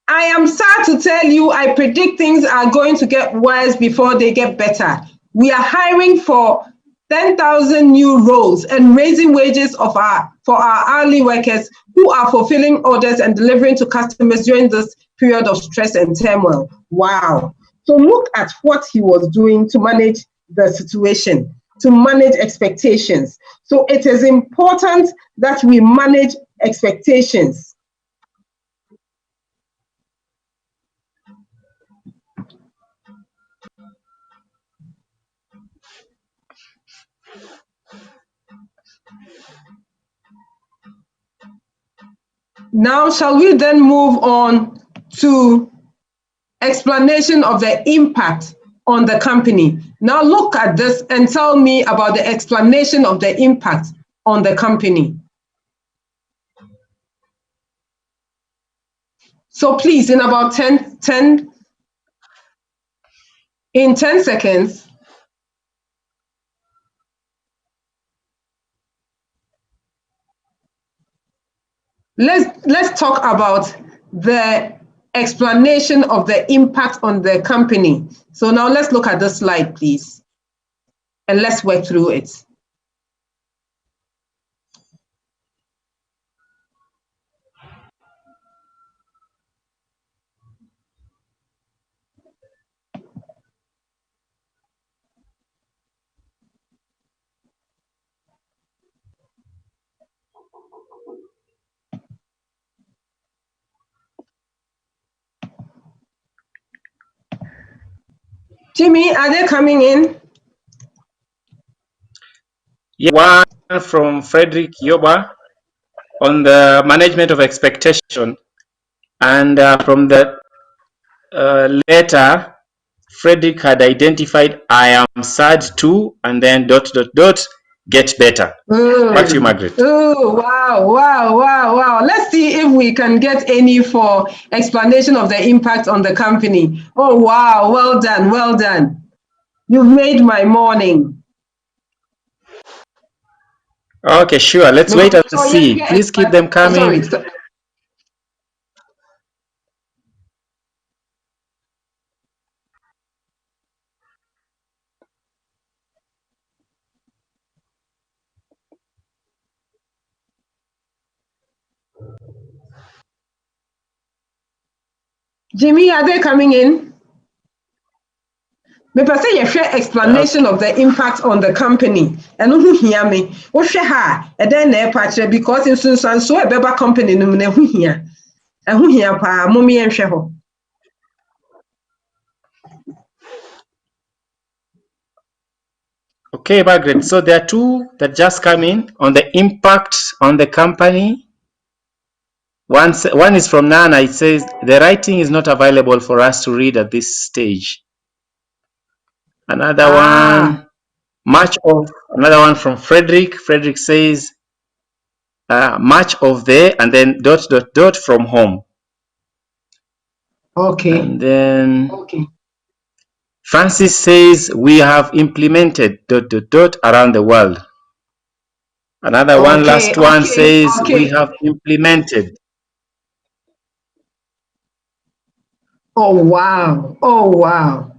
I am sad to tell you, I predict things are going to get worse before they get better. We are hiring for 10,000 new roles and raising wages for our hourly workers who are fulfilling orders and delivering to customers during this period of stress and turmoil. Wow. So look at what he was doing to manage the situation, to manage expectations. So it is important that we manage expectations. Now, shall we then move on to explanation of the impact on the company? Now look at this and tell me about the explanation of the impact on the company. So please, in about 10 seconds, let's talk about the explanation of the impact on the company. So now let's look at this slide, please, and let's work through it. Jimmy, are they coming in? Yeah, one from Frederick Yoba on the management of expectation, and from the letter, Frederick had identified I am sad too, and then ... get better. Back to you, Margaret. Oh, wow. Let's see if we can get any for explanation of the impact on the company. Oh, wow, well done. You've made my morning. Okay, sure. Let's wait and see. Please keep them coming. Sorry. Jimmy, are they coming in? Me per se you share explanation of the impact on the company. And who hear me? Wo share ha e den na e patche because in sunsan so e beba company no na who hear. E who hear pa mo me enhwe ho. Okay, Margaret. So there are two that just come in on the impact on the company. One is from Nana. It says the writing is not available for us to read at this stage. Another one, another one from Frederick. Frederick says much of the, and then ... from home. Okay. And then Francis says we have implemented ... around the world. Another one, last one says we have implemented. Oh, wow.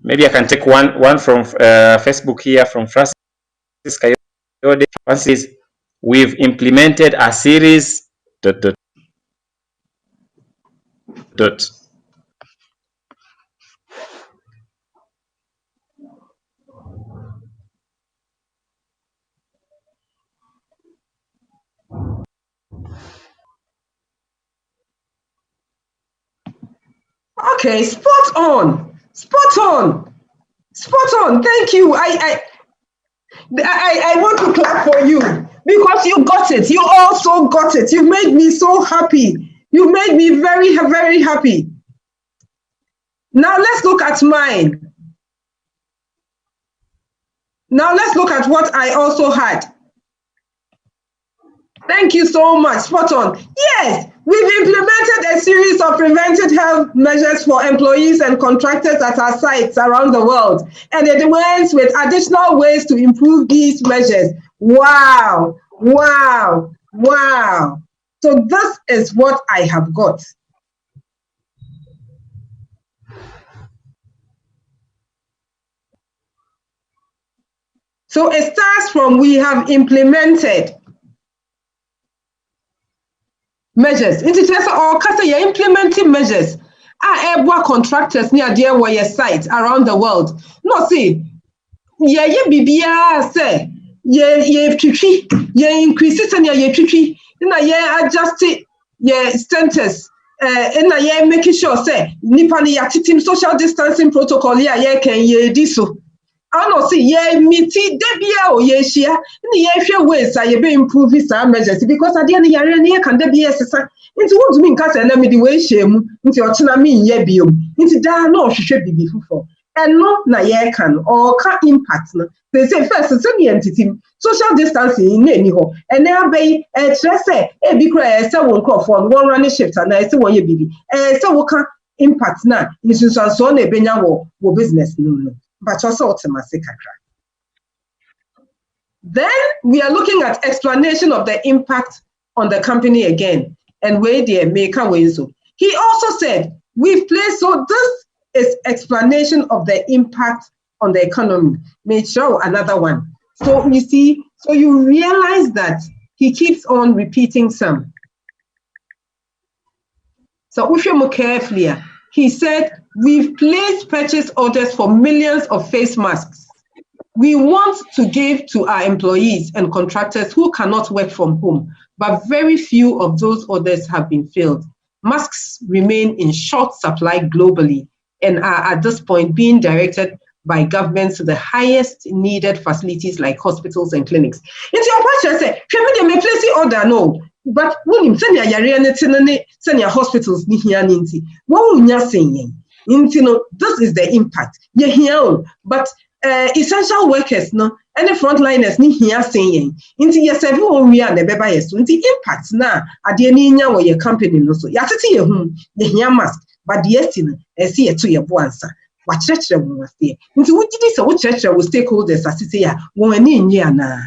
Maybe I can take one from Facebook here from Francis Kayode. One says we've implemented a series ... Okay, spot on. Spot on. Spot on. Thank you. I want to clap for you because you got it. You also got it. You made me so happy. You made me very, very happy. Now let's look at mine. Now let's look at what I also had. Thank you so much. Spot on. Yes, we've implemented a series of preventive health measures for employees and contractors at our sites around the world, and it went with additional ways to improve these measures. Wow, wow, wow. So this is what I have got. So it starts from we have implemented measures. Into just all you're implementing measures. Eboa contractors near dear where your sites around the world. No, see, yeah, say, increases and adjust centers. Making sure say Nipani team social distancing protocol can so. I don't see miti debia or share ways I be improve these measures because at the end of can there be into what mean cast and the way shame into your tsunami biome into da no should be before and no na can or can impact no. They say first semi entity social distancing in any hole and there be a stress a big cry so one running shift and I say one ye baby so we can impact now is so ne benya wo business no. But also then we are looking at explanation of the impact on the company again and where they make a way. So he also said we've placed, so this is explanation of the impact on the economy. May show another one. So you see, so you realize that he keeps on repeating some. So if you look carefully, he said, we've placed purchase orders for millions of face masks. We want to give to our employees and contractors who cannot work from home, but very few of those orders have been filled. Masks remain in short supply globally and are at this point being directed by governments to the highest needed facilities like hospitals and clinics. Into your question, say, can we place the order? No. But when you send your hospitals, this is the impact. But essential workers, no, and the frontliners ni here saying, into yes, everyone we are the baby, so the impact now at the end of your company, no, so you see the here mask, but the estimate, see it to your answer. What church was there? Into what did this or church with stakeholders as say, when in year now.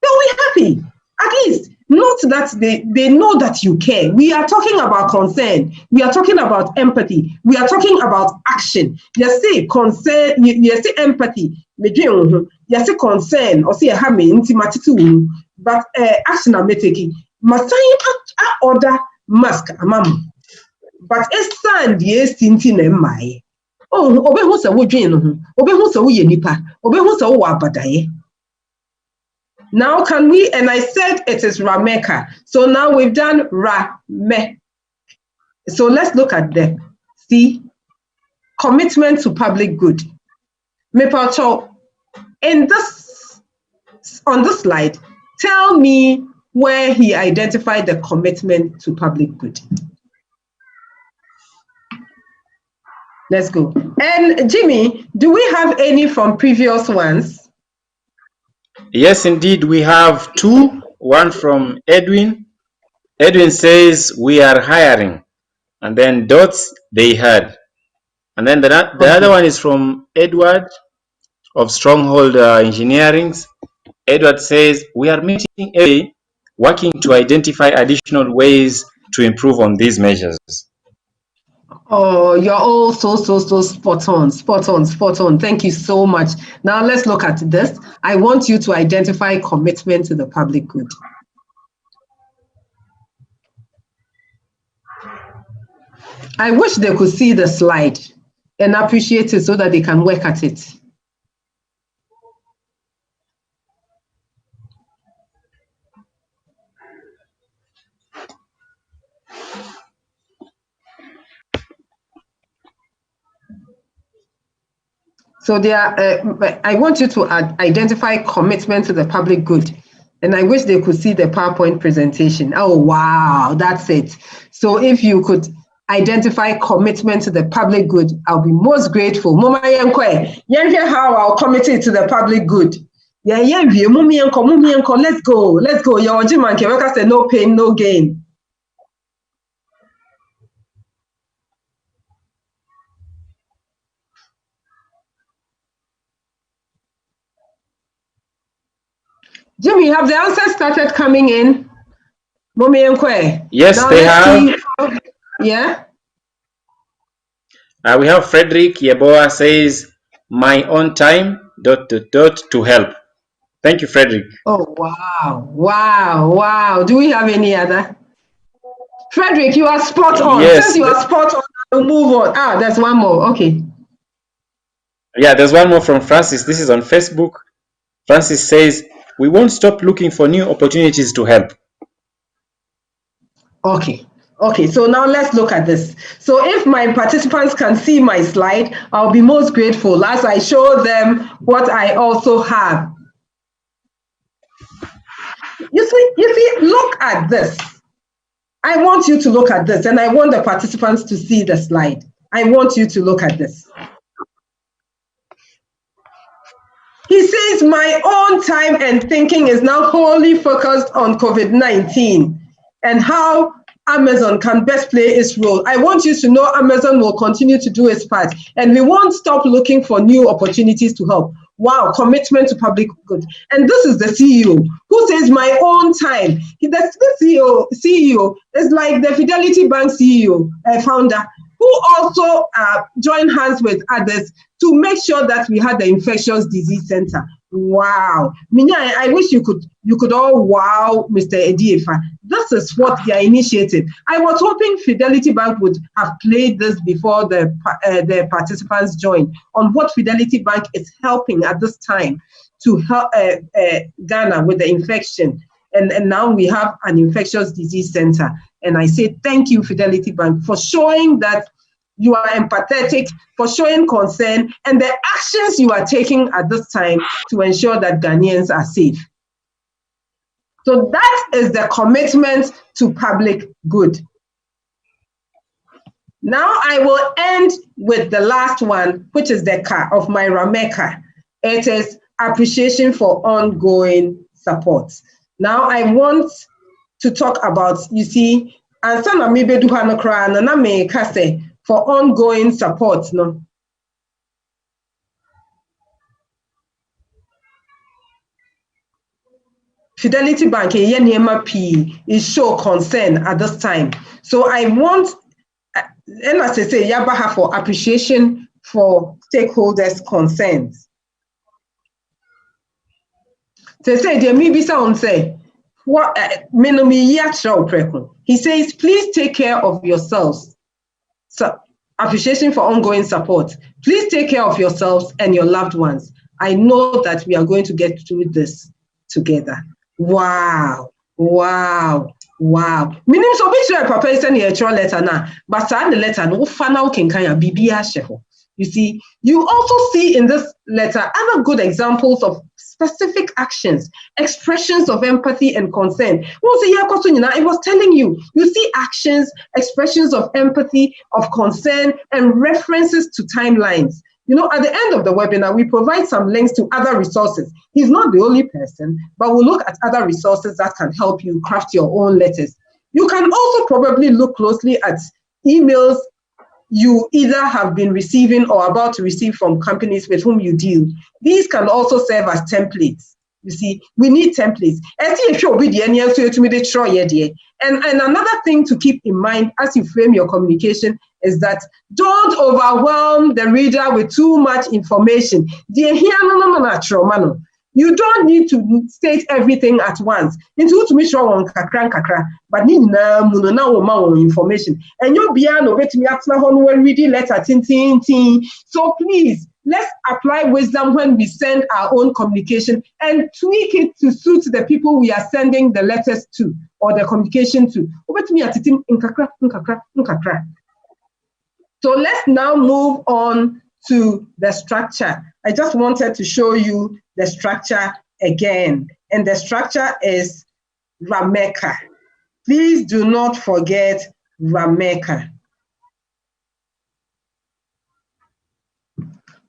They'll be happy, at least. Not that they know that you care. We are talking about concern. We are talking about empathy. We are talking about action. You say concern, you say empathy. You say concern, or say have intimacy. But action I'm taking. Must I order mask, ma'am? But it's stand yes, tintin my. Oh, obe who say wo dwen no. Obe who say wo ye nipa. Obe who say wo abadaye. Now can we, and I said it is Rameka. So now we've done Rame. So let's look at the commitment to public good. In this, on this slide, tell me where he identified the commitment to public good. Let's go. And Jimmy, do we have any from previous ones? Yes, indeed, we have two. One from Edwin. Edwin says, we are hiring. And then dots, they had. And then the other one is from Edward of Stronghold Engineering. Edward says, we are meeting every day, working to identify additional ways to improve on these measures. Oh, you're all so spot on. Thank you so much. Now let's look at this. I want you to identify commitment to the public good. I wish they could see the slide and appreciate it so that they can work at it. So I want you to identify commitment to the public good. And I wish they could see the PowerPoint presentation. Oh, wow, that's it. So if you could identify commitment to the public good, I'll be most grateful. Mama Yankwe, how I'll commit it to the public good. Yeah, let's go. Your Jiman Keweka said no pain, no gain. Jimmy, have the answers started coming in? Yes, they have. Yeah. We have Frederick Yeboah says, my own time, ... to help. Thank you, Frederick. Oh, wow. Do we have any other? Frederick, you are spot on. Yes. Since you are spot on, I'll move on. There's one more. Okay. Yeah, there's one more from Francis. This is on Facebook. Francis says, we won't stop looking for new opportunities to help. Okay, so now let's look at this. So if my participants can see my slide, I'll be most grateful as I show them what I also have. You see, look at this. I want you to look at this, and I want the participants to see the slide. I want you to look at this. He says, my own time and thinking is now wholly focused on COVID-19 and how Amazon can best play its role. I want you to know Amazon will continue to do its part, and we won't stop looking for new opportunities to help. Wow, commitment to public good. And this is the CEO who says, my own time. The CEO is like the Fidelity Bank CEO, founder, who also joined hands with others to make sure that we had the infectious disease center. Wow. Minya, I wish you could all wow Mr. Ediefa. This is what their initiative. I was hoping Fidelity Bank would have played this before the participants joined on what Fidelity Bank is helping at this time to help Ghana with the infection. And now we have an infectious disease center. And I say thank you, Fidelity Bank, for showing that you are empathetic, for showing concern, and the actions you are taking at this time to ensure that Ghanaians are safe. So that is the commitment to public good. Now I will end with the last one, which is the car of my Rameka. It is appreciation for ongoing support. Now I want to talk about, you see, and some of me be do hanokra na me kase for ongoing support, no. Fidelity Bank is show concern at this time. So I want, and as I say, Yabaha for appreciation for stakeholders' concerns. They say there may be someone say, what he says, please take care of yourselves. So appreciation for ongoing support. Please take care of yourselves and your loved ones. I know that we are going to get through this together. Wow. Meaning so big papa is sending a letter now, but the letter no final can BBA. You see, you also see in this letter other good examples of specific actions, expressions of empathy and concern. It was telling you see actions, expressions of empathy, of concern, and references to timelines. You know, at the end of the webinar, we provide some links to other resources. He's not the only person, but we'll look at other resources that can help you craft your own letters. You can also probably look closely at emails you either have been receiving or about to receive from companies with whom you deal. These can also serve as templates. You see, we need templates. And another thing to keep in mind as you frame your communication is that don't overwhelm the reader with too much information. You don't need to state everything at once. Into to make sure on kakra, but need na information. And you'll be able to reading letter tin. So please, let's apply wisdom when we send our own communication and tweak it to suit the people we are sending the letters to or the communication to. So let's now move on to the structure. I just wanted to show you the structure again. And the structure is Rameka. Please do not forget Rameka.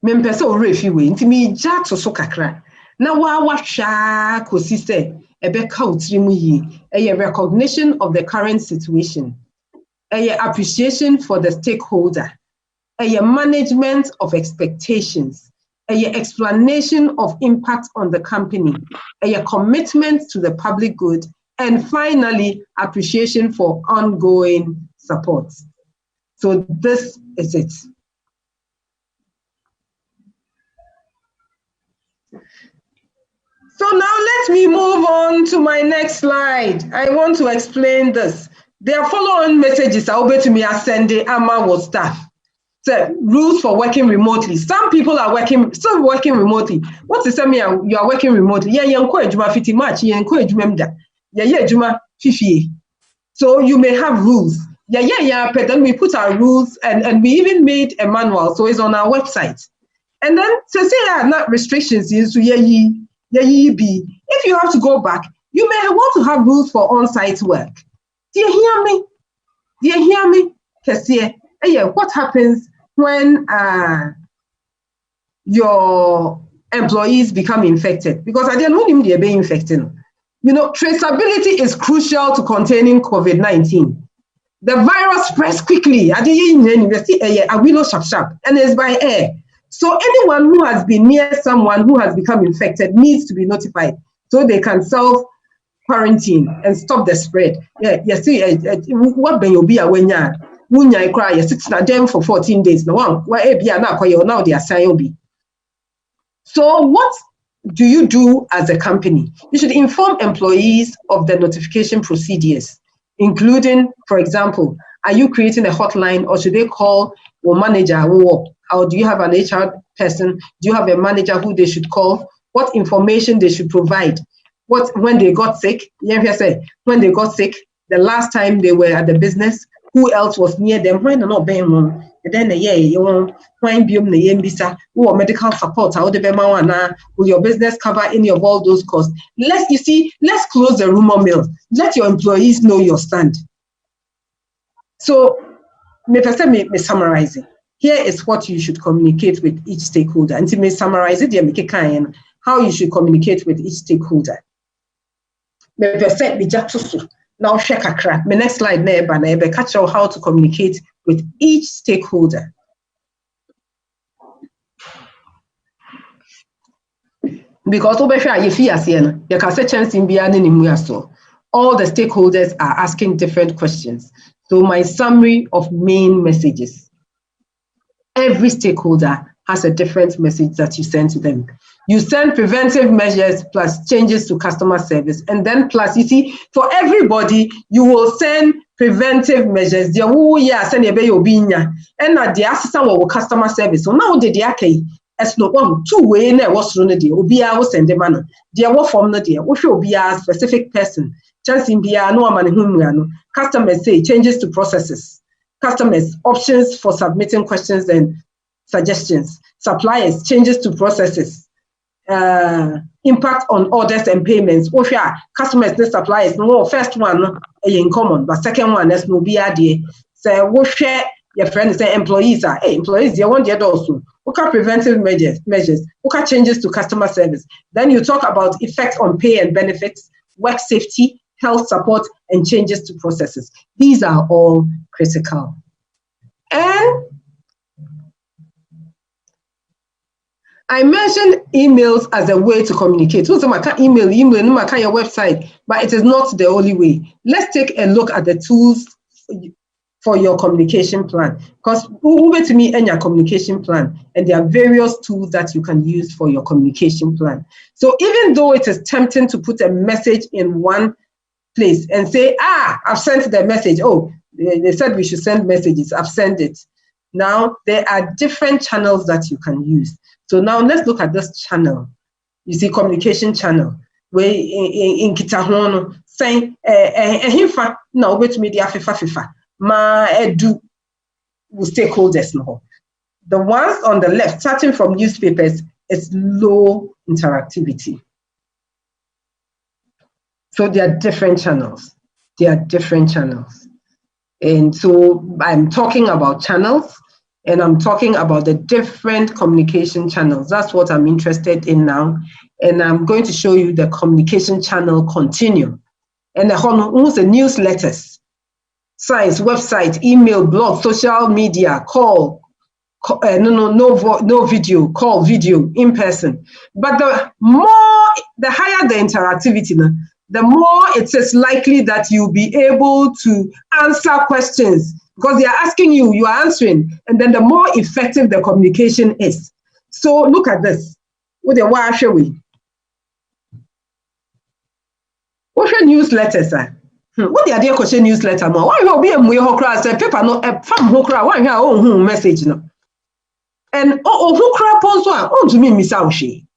Mempese orefiwe ntimi jato so kakra na wa hwa kosi se ebeka utirimu yi eye recognition of the current situation, eye appreciation for the stakeholder, eye management of expectations, eye explanation of impact on the company, eye commitment to the public good, and finally appreciation for ongoing support. So this is it. So now let me move on to my next slide. I want to explain this. There are following messages I'll be to me as sending with staff. So rules for working remotely. Some people are still working remotely. What's the same? You are working remotely. Yeah, you encourage juma 50 March. You encourage memda. Yeah, juma 50. So you may have rules. Yeah. But then we put our rules and we even made a manual. So it's on our website. And then to say not restrictions is if you have to go back, you may want to have rules for on-site work. Do you hear me? What happens when your employees become infected? Because I didn't know them they're being infected. You know, traceability is crucial to containing COVID-19. The virus spreads quickly. I will know sharp, and it's by air. So anyone who has been near someone who has become infected needs to be notified so they can self-quarantine and stop the spread. What when you be when you cry, you sit them for 14 days. Now they are saying. So what do you do as a company? You should inform employees of the notification procedures, including, for example, are you creating a hotline or should they call your manager? Or do you have an HR person? Do you have a manager who they should call? What information they should provide? When they got sick? When they got sick, the last time they were at the business, who else was near them? When not being one, and then when who medical support? Will your business cover any of all those costs? Let's close the rumor mill. Let your employees know your stand. So, me summarizing. Here is what you should communicate with each stakeholder. And to me summarize it, how you should communicate with each stakeholder. Now, my next slide, catch out how to communicate with each stakeholder. Because all the stakeholders are asking different questions. So my summary of main messages. Every stakeholder has a different message that you send to them. You send preventive measures plus changes to customer service. And then plus, you see, for everybody, you will send preventive measures. And the assistant customer service. So now the as no one two way was run the Obia was send the man. Dear what form the dear, what will be a specific person. Chancing be no man customers say changes to processes. Customers, options for submitting questions and suggestions. Suppliers, changes to processes. Impact on orders and payments. Customers and suppliers, no first one in common, but second one, there's no BRD. So we share your friends and employees are employees, they want the also. Look at preventive measures, look at changes to customer service. Then you talk about effects on pay and benefits, work safety, health support, and changes to processes. These are all critical. And I mentioned emails as a way to communicate. So I can email, I can your website, but it is not the only way. Let's take a look at the tools for your communication plan, because over to me and your communication plan, and there are various tools that you can use for your communication plan. So even though it is tempting to put a message in one place and say, I've sent the message. Oh, they said we should send messages. I've sent it. Now there are different channels that you can use. So now let's look at this channel. You see, communication channel where in Kitahono saying hifa now wait media fifa ma edu with stakeholders no. The ones on the left, starting from newspapers, is low interactivity. So there are different channels. And so I'm talking about channels, and I'm talking about the different communication channels. That's what I'm interested in now. And I'm going to show you the communication channel continuum. And the newsletters, sites, website, email, blog, social media, call, no video, call, video, in person. But the higher the interactivity, the more it is likely that you'll be able to answer questions, because they are asking you, you are answering, and then the more effective the communication is. So look at this. What the newsletters? What the idea question newsletter? Why you be a paper no from message no. And who crap also to me miss out she.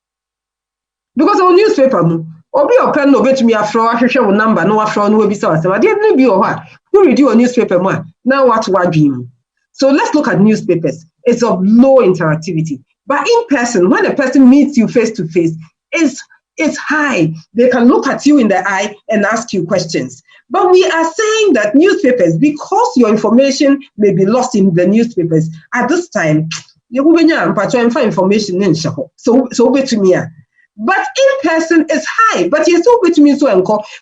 Because on newspaper Obi open no bet me afro ahwehwe number no afro no be so asem ade no bi o ha who read your newspaper mo now what dream. So let's look at newspapers. It's of low interactivity, but in person, when a person meets you face to face, it's high. They can look at you in the eye and ask you questions. But we are saying that newspapers, because your information may be lost in the newspapers at this time, you will information in so wait to me. But in person is high, but you're still with me so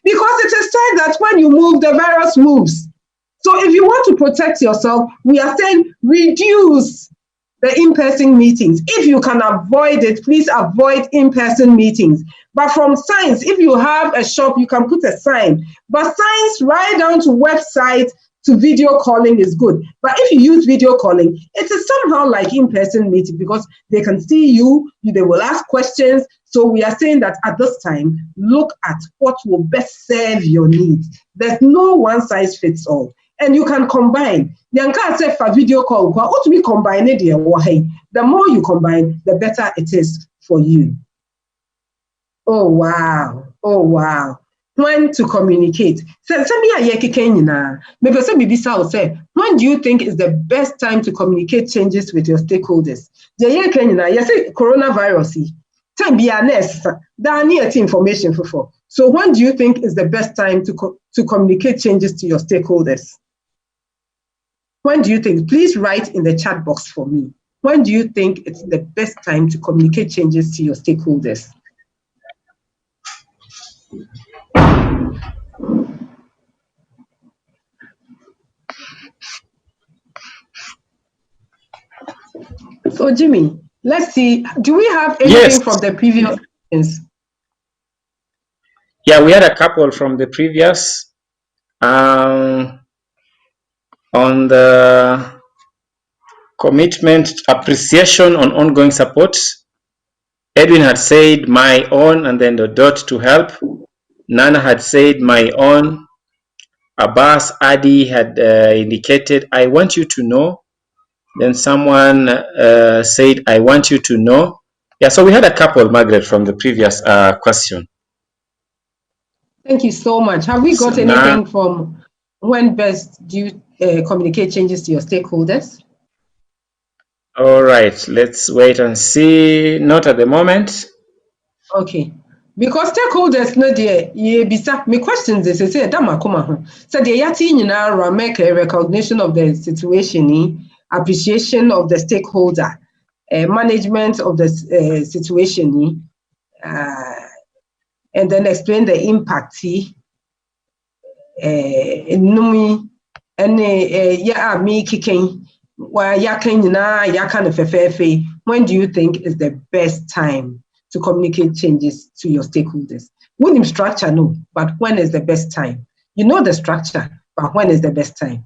because it is said that when you move, the virus moves. So if you want to protect yourself, we are saying reduce the in-person meetings. If you can avoid it, please avoid in-person meetings. But from signs, if you have a shop, you can put a sign. But signs right down to website to video calling is good. But if you use video calling, it is somehow like in-person meeting because they can see you, they will ask questions. So we are saying that at this time, look at what will best serve your needs. There's no one size fits all. And you can combine. Yanka said for video call, what we combine it here? The more you combine, the better it is for you. Oh wow. Oh wow. When to communicate. When do you think is the best time to communicate changes with your stakeholders? Coronavirus. Time be honest. Information for. So when do you think is the best time to communicate changes to your stakeholders? When do you think? Please write in the chat box for me. When do you think it's the best time to communicate changes to your stakeholders? So Jimmy, let's see. Do we have anything from the previous questions? Yeah, we had a couple from the previous. On the commitment, appreciation on ongoing support. Edwin had said my own and then the dot to help. Nana had said my own. Abbas Adi had indicated, I want you to know. Then someone said, I want you to know. Yeah, so we had a couple, Margaret, from the previous question. Thank you so much. Have we got anything from when best do you communicate changes to your stakeholders? All right, let's wait and see. Not at the moment. Okay. Because stakeholders no dear bisa me questions they say dama koma ho said the yati nyina make a recognition of the situation, appreciation of the stakeholder, management of the situation, and then explain the impact me kicking when do you think is the best time to communicate changes to your stakeholders? Wouldn't structure, no, but when is the best time? You know the structure, but when is the best time?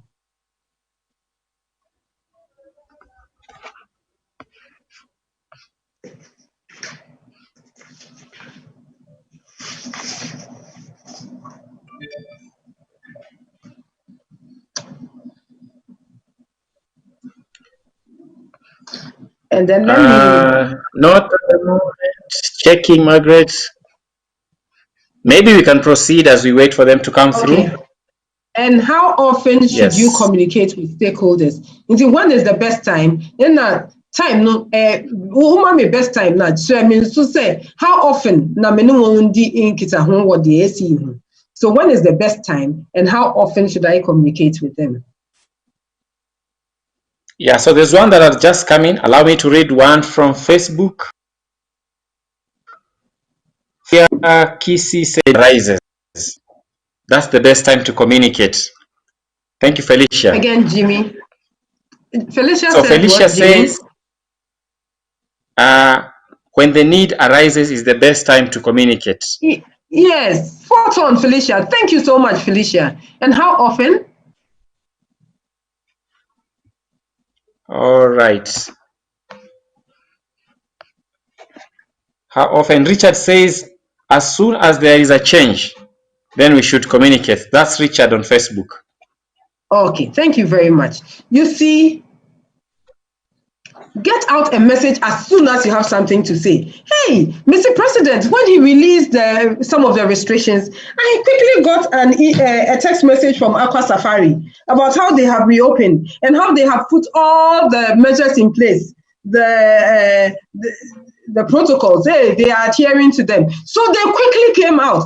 And then let me... Not at the moment. Checking, Margaret. Maybe we can proceed as we wait for them to come through. And how often should you communicate with stakeholders? When is the best time? Then time no best time na. So I mean to say how often na so when is the best time and how often should I communicate with them? Yeah, so there's one that has just come in. Allow me to read one from Facebook. Here, Kisi said rises. That's the best time to communicate. Thank you, Felicia. Again, Jimmy. Felicia says, when the need arises is the best time to communicate. Yes, spot on, Felicia. Thank you so much, Felicia. And how often? All right. How often? Richard says, as soon as there is a change, then we should communicate. That's Richard on Facebook. Okay, thank you very much. You see, get out a message as soon as you have something to say. Hey, Mr. President, when he released some of the restrictions, I quickly got a text message from Aqua Safari about how they have reopened and how they have put all the measures in place, the protocols, they are adhering to them. So they quickly come out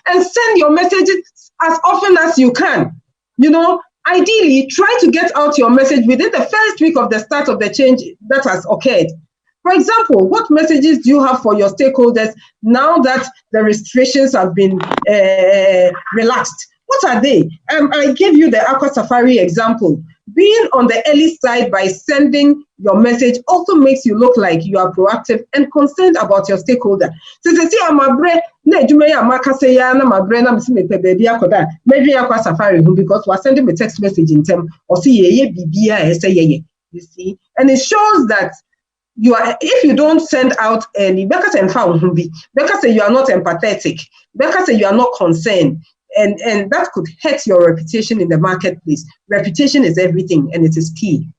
and send your messages as often as you can. You know, ideally, try to get out your message within the first week of the start of the change that has occurred. For example, what messages do you have for your stakeholders now that the restrictions have been relaxed? What are they? I gave you the Aqua Safari example. Being on the early side by sending your message also makes you look like you are proactive and concerned about your stakeholder. So say I'm a brand, maybe Aqua Safari because we're sending a text message in them or see you see, and it shows that you are, if you don't send out any because you are not empathetic, because you are not concerned. And that could hurt your reputation in the marketplace. Reputation is everything, and it is key.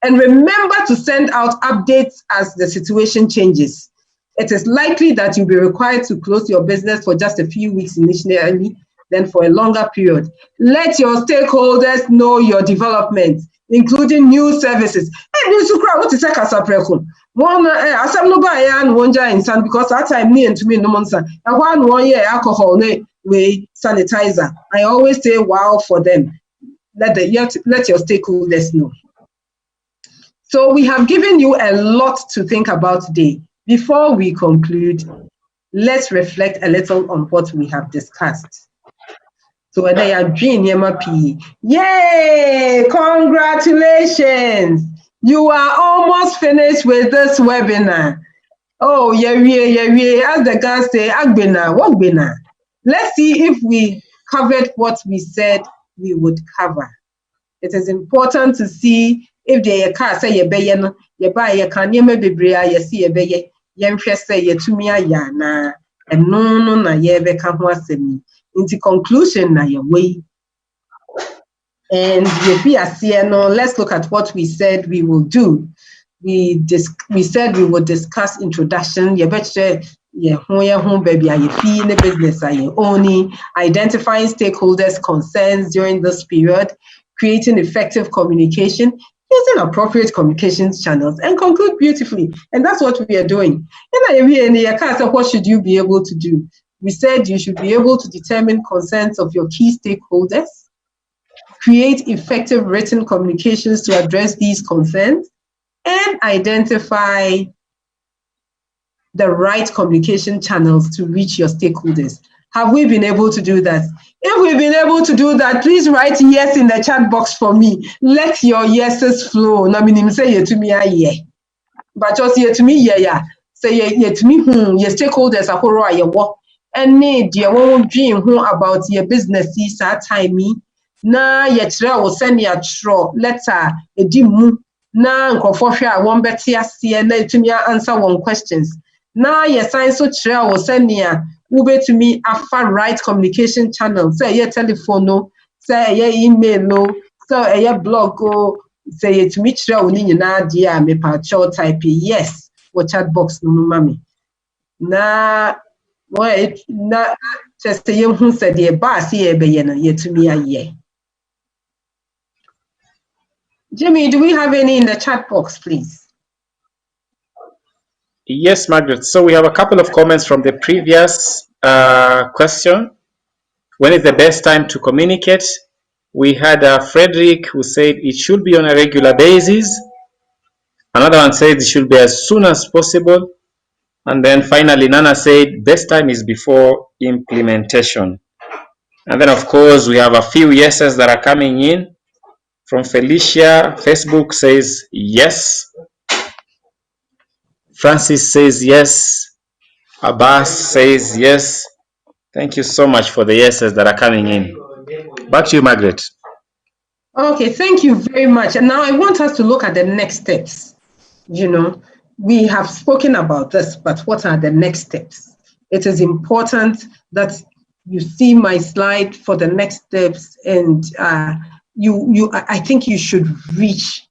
And remember to send out updates as the situation changes. It is likely that you'll be required to close your business for just a few weeks initially, then for a longer period. Let your stakeholders know your developments, including new services. Hey, what is one because that time me and to me no monster. And 1 year alcohol way sanitizer. I always say wow for them. Let your stakeholders know. So we have given you a lot to think about today. Before we conclude, let's reflect a little on what we have discussed. So they are yay! Congratulations! You are almost finished with this webinar. Oh, yeah. As the guys say, Agbena, what bena? Let's see if we covered what we said we would cover. It is important to see if the car say you buy a can you maybe you see a bay, say you to me na and no na ye be can me. Into conclusion na your way. And let's look at what we said we will do. We said we would discuss introduction. You betcha who baby are you feeling the business are you owning, identifying stakeholders' concerns during this period, creating effective communication, using appropriate communications channels, and conclude beautifully. And that's what we are doing. What should you be able to do? We said you should be able to determine concerns of your key stakeholders, create effective written communications to address these concerns, and identify the right communication channels to reach your stakeholders. Have we been able to do that? If we've been able to do that, please write yes in the chat box for me. Let your yeses flow. Na minim say ye to me aye. But just ye to me yeah. Say ye to me your stakeholders are who ye work. And need ye won't dream who about your business is at time me. Na ye tra will send ya tro letter a dimu. Na nkofofia one better see na to me answer one questions. Na ye sign so tra will send ya ube to me afa right communication channel. Say ye telephone no, say ye email no, say ye blog go, say ye to me tra will ni na dia me pa cho type yes or chat box no mami. Na wait na just say you who said ye ba see ye be ye to me a ye. Jimmy, do we have any in the chat box, please? Yes, Margaret. So we have a couple of comments from the previous question. When is the best time to communicate? We had Frederick who said it should be on a regular basis. Another one said it should be as soon as possible. And then finally, Nana said best time is before implementation. And then, of course, we have a few yeses that are coming in. From Felicia, Facebook says yes. Francis says yes. Abbas says yes. Thank you so much for the yeses that are coming in. Back to you, Margaret. Okay, thank you very much. And now I want us to look at the next steps. You know, we have spoken about this, but what are the next steps? It is important that you see my slide for the next steps, and I think you should reach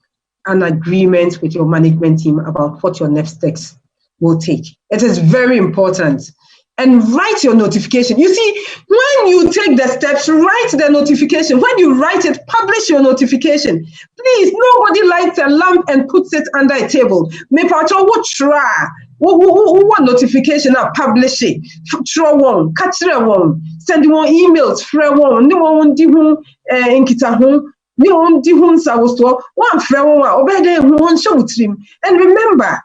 an agreement with your management team about what your next steps will take. It is very important. And write your notification. You see, when you take the steps, write the notification. When you write it, publish your notification. Please, nobody lights a lamp and puts it under a table. Me pacho wo try. What notification are publish it? Try one, catch one, send one emails, friend one, no one di hun inkita hun. No one di hun sa wo one friend one obey one show trim. And remember,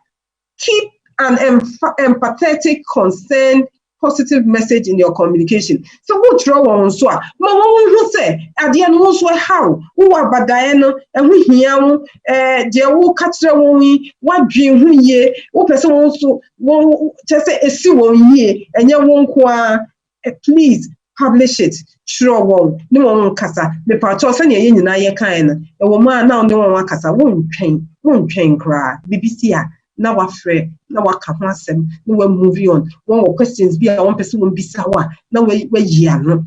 keep an empathetic, concerned, positive message in your communication. So what draw on so ma who say ade an wo so how wo abadae no e ho hia wo de wo katre wo wi wadwen hu ye wo pese wo so wo say esi wo ye enye wo nko a please publish it sure wo ne wo kasa me pa cho se ne ye nyina ye kan no e wo ma na ne wo kasa wo ntwen kra BBC a na wafre na waka ho asem na we move on one questions be a one person won bisa wa na we yi ano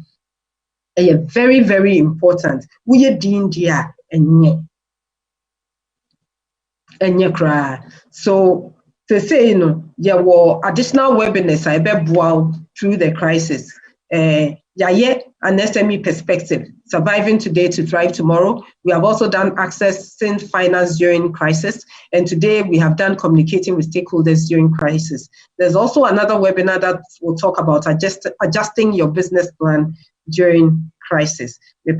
very very important we ye din dia enye kra. So to say there were additional webinars I be boa through the crisis an SME perspective, surviving today to thrive tomorrow. We have also done accessing finance during crisis, and today we have done communicating with stakeholders during crisis. There's also another webinar that will talk about adjusting your business plan during crisis. And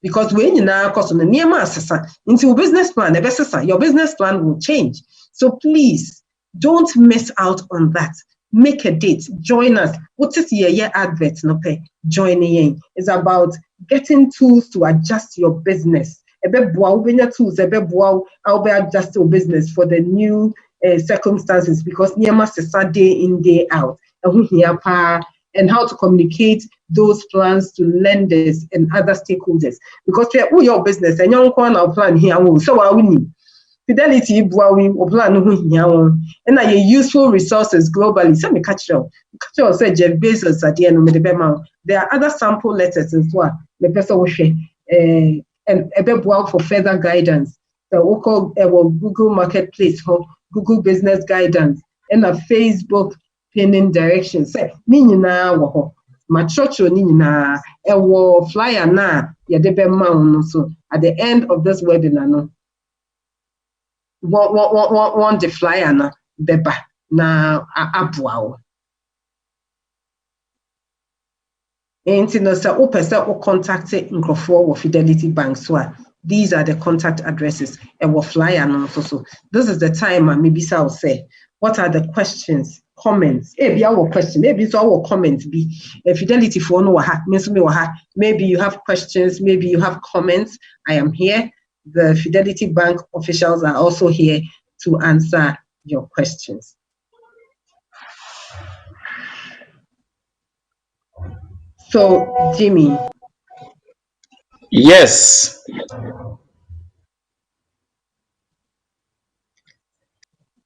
because when you now cost on the into business plan, your business plan will change. So please don't miss out on that. Make a date, join us. What is your advert? No pay. Joining in is about getting tools to adjust your business. Tools, I'll be adjust your business for the new circumstances because Niama day in, day out. And how to communicate those plans to lenders and other stakeholders. Because we are your business and you don't plan here. So are we? Fidelity buawi plan and are useful resources globally. Some catch say Jeff Bezos at the end of the bema. There are other sample letters as well. The person will share and a bit for further guidance. The local Google Marketplace for Google Business Guidance and a Facebook pinning direction. Say meaning now my church or nina a flyer na ya de bema so at the end of this webinar no. One the flyer na beba na abuao. Enti no sa o pese o contact nkrofo wo Fidelity Bank so these are the contact addresses and wo flyer no so this is the time maybe say what are the questions comments. Maybe our question, maybe it's our comments. Be Fidelity for no maybe you have questions, maybe you have comments. I am here. The Fidelity Bank officials are also here to answer your questions. So, Jimmy. Yes.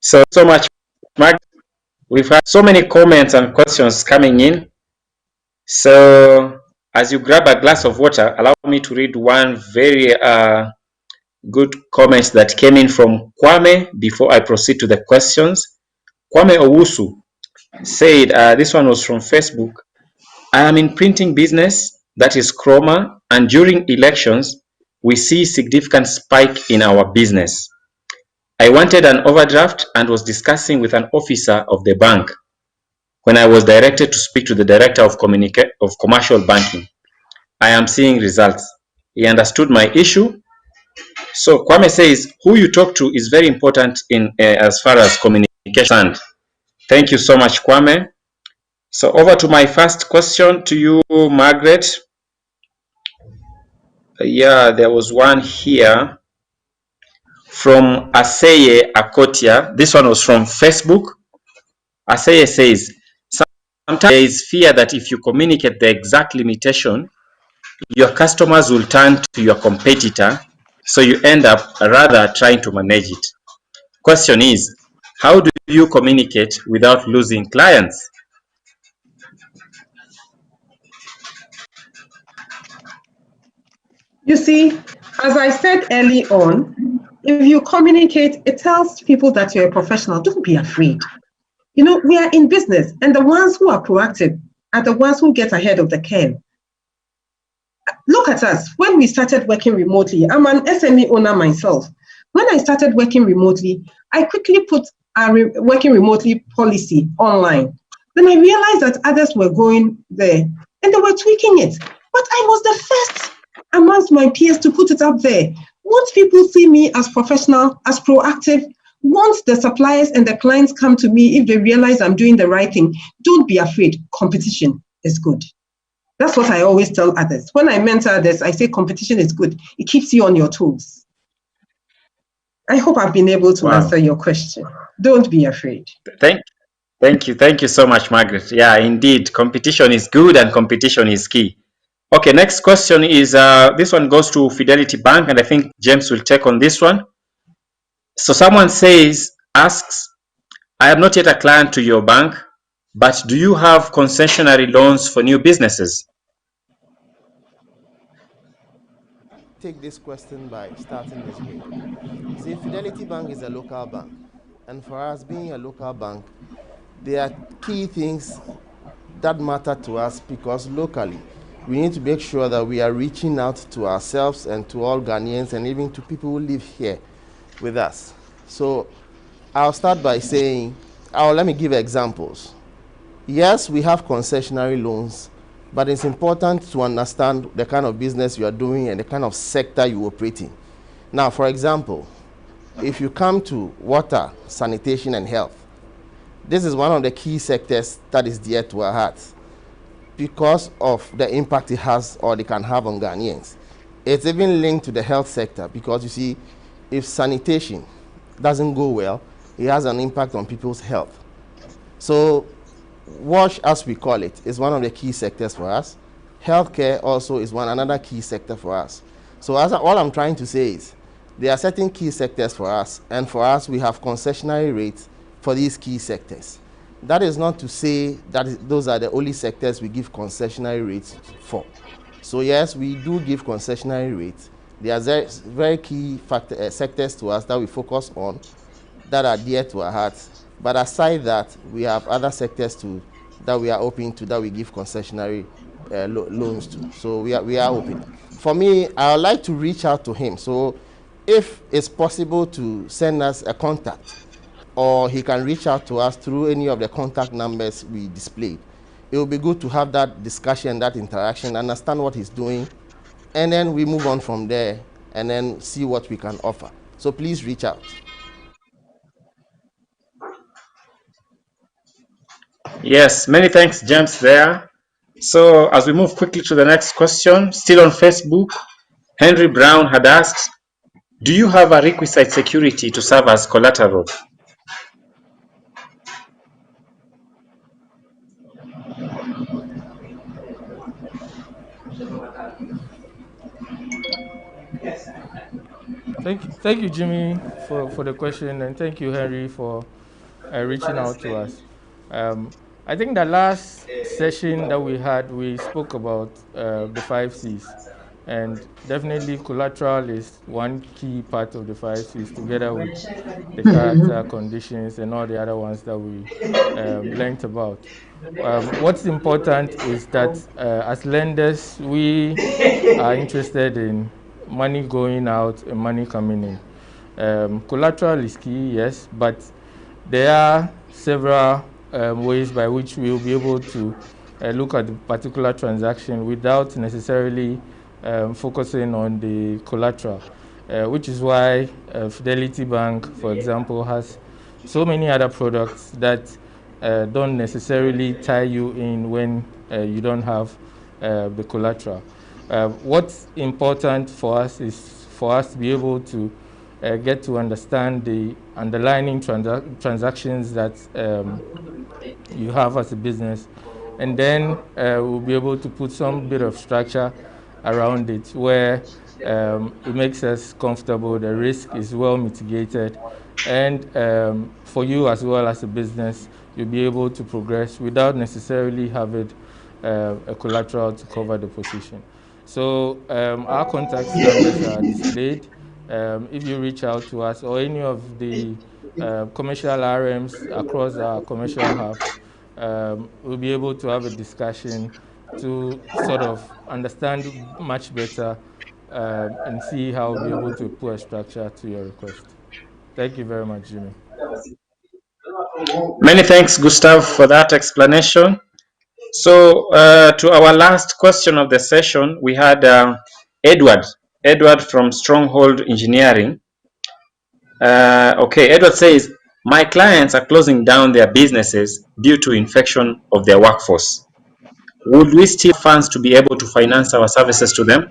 So much, Mark. We've had so many comments and questions coming in. So as you grab a glass of water, allow me to read one very good comment that came in from Kwame before I proceed to the questions. Kwame Owusu said, this one was from Facebook. I am in printing business, that is Chroma, and during elections, we see significant spike in our business. I wanted an overdraft and was discussing with an officer of the bank when I was directed to speak to the director of commercial banking. I am seeing results. He understood my issue. So Kwame says, who you talk to is very important in as far as communication. Thank you so much, Kwame. So over to my first question to you, Margaret. Yeah, there was one here from Aseye Akotia. This one was from Facebook. Aseye says, sometimes there is fear that if you communicate the exact limitation, your customers will turn to your competitor, so you end up rather trying to manage it. Question is, how do you communicate without losing clients? You see, as I said early on, if you communicate, it tells people that you're a professional. Don't be afraid. You know, we are in business, and the ones who are proactive are the ones who get ahead of the curve. Look at us. When we started working remotely, I'm an SME owner myself. When I started working remotely, I quickly put our working remotely policy online. Then I realized that others were going there and they were tweaking it. But I was the first amongst my peers to put it up there. Once people see me as professional, as proactive, once the suppliers and the clients come to me, if they realize I'm doing the right thing, don't be afraid. Competition is good. That's what I always tell others. When I mentor others, I say competition is good. It keeps you on your toes. I hope I've been able to answer your question. Don't be afraid. Thank you so much, Margaret. Yeah, indeed, competition is good and competition is key. Okay, next question is, this one goes to Fidelity Bank, and I think James will take on this one. So someone asks, I am not yet a client to your bank, but do you have concessionary loans for new businesses? Take this question by starting this way. See, Fidelity Bank is a local bank, and for us being a local bank, there are key things that matter to us because locally we need to make sure that we are reaching out to ourselves and to all Ghanaians and even to people who live here with us. So I'll start by saying, let me give examples. Yes, we have concessionary loans, but it's important to understand the kind of business you are doing and the kind of sector you operate in. Now, for example, if you come to water, sanitation, and health, this is one of the key sectors that is dear to our hearts because of the impact it has or they can have on Ghanaians. It's even linked to the health sector because you see, if sanitation doesn't go well, it has an impact on people's health. So WASH, as we call it, is one of the key sectors for us. Healthcare also is another key sector for us. So all I'm trying to say is there are certain key sectors for us, and for us we have concessionary rates for these key sectors. That is not to say that those are the only sectors we give concessionary rates for. So yes, we do give concessionary rates. There are very key sectors to us that we focus on that are dear to our hearts. But aside that, we have other sectors too that we are open to, that we give concessionary loans to. So we are open. For me, I would like to reach out to him. So if it's possible to send us a contact, or he can reach out to us through any of the contact numbers we displayed, it will be good to have that discussion, that interaction, understand what he's doing, and then we move on from there and then see what we can offer. So please reach out. Yes, many thanks, James, there. So as we move quickly to the next question, still on Facebook, Henry Brown had asked, do you have a requisite security to serve as collateral? Thank you, Jimmy, for the question, and thank you, Henry, for reaching out to us. I think the last session that we had, we spoke about the 5 C's, and definitely collateral is one key part of the 5 C's, together with the character, conditions, and all the other ones that we learned about. What's important is that as lenders, we are interested in money going out and money coming in. Collateral is key, yes, but there are several ways by which we will be able to look at the particular transaction without necessarily focusing on the collateral, which is why Fidelity Bank, for example, has so many other products that don't necessarily tie you in when you don't have the collateral. What's important for us is for us to be able to get to understand the underlying transactions that you have as a business, and then we'll be able to put some bit of structure around it where it makes us comfortable, the risk is well mitigated, and for you as well as a business, you'll be able to progress without necessarily having a collateral to cover the position. So our contact numbers are displayed. If you reach out to us or any of the commercial RMs across our commercial hubs, we'll be able to have a discussion to sort of understand much better and see how we'll be able to put a structure to your request. Thank you very much, Jimmy. Many thanks, Gustav, for that explanation. So to our last question of the session, we had Edward from Stronghold Engineering. Okay, Edward says, my clients are closing down their businesses due to infection of their workforce. Would we still have funds to be able to finance our services to them?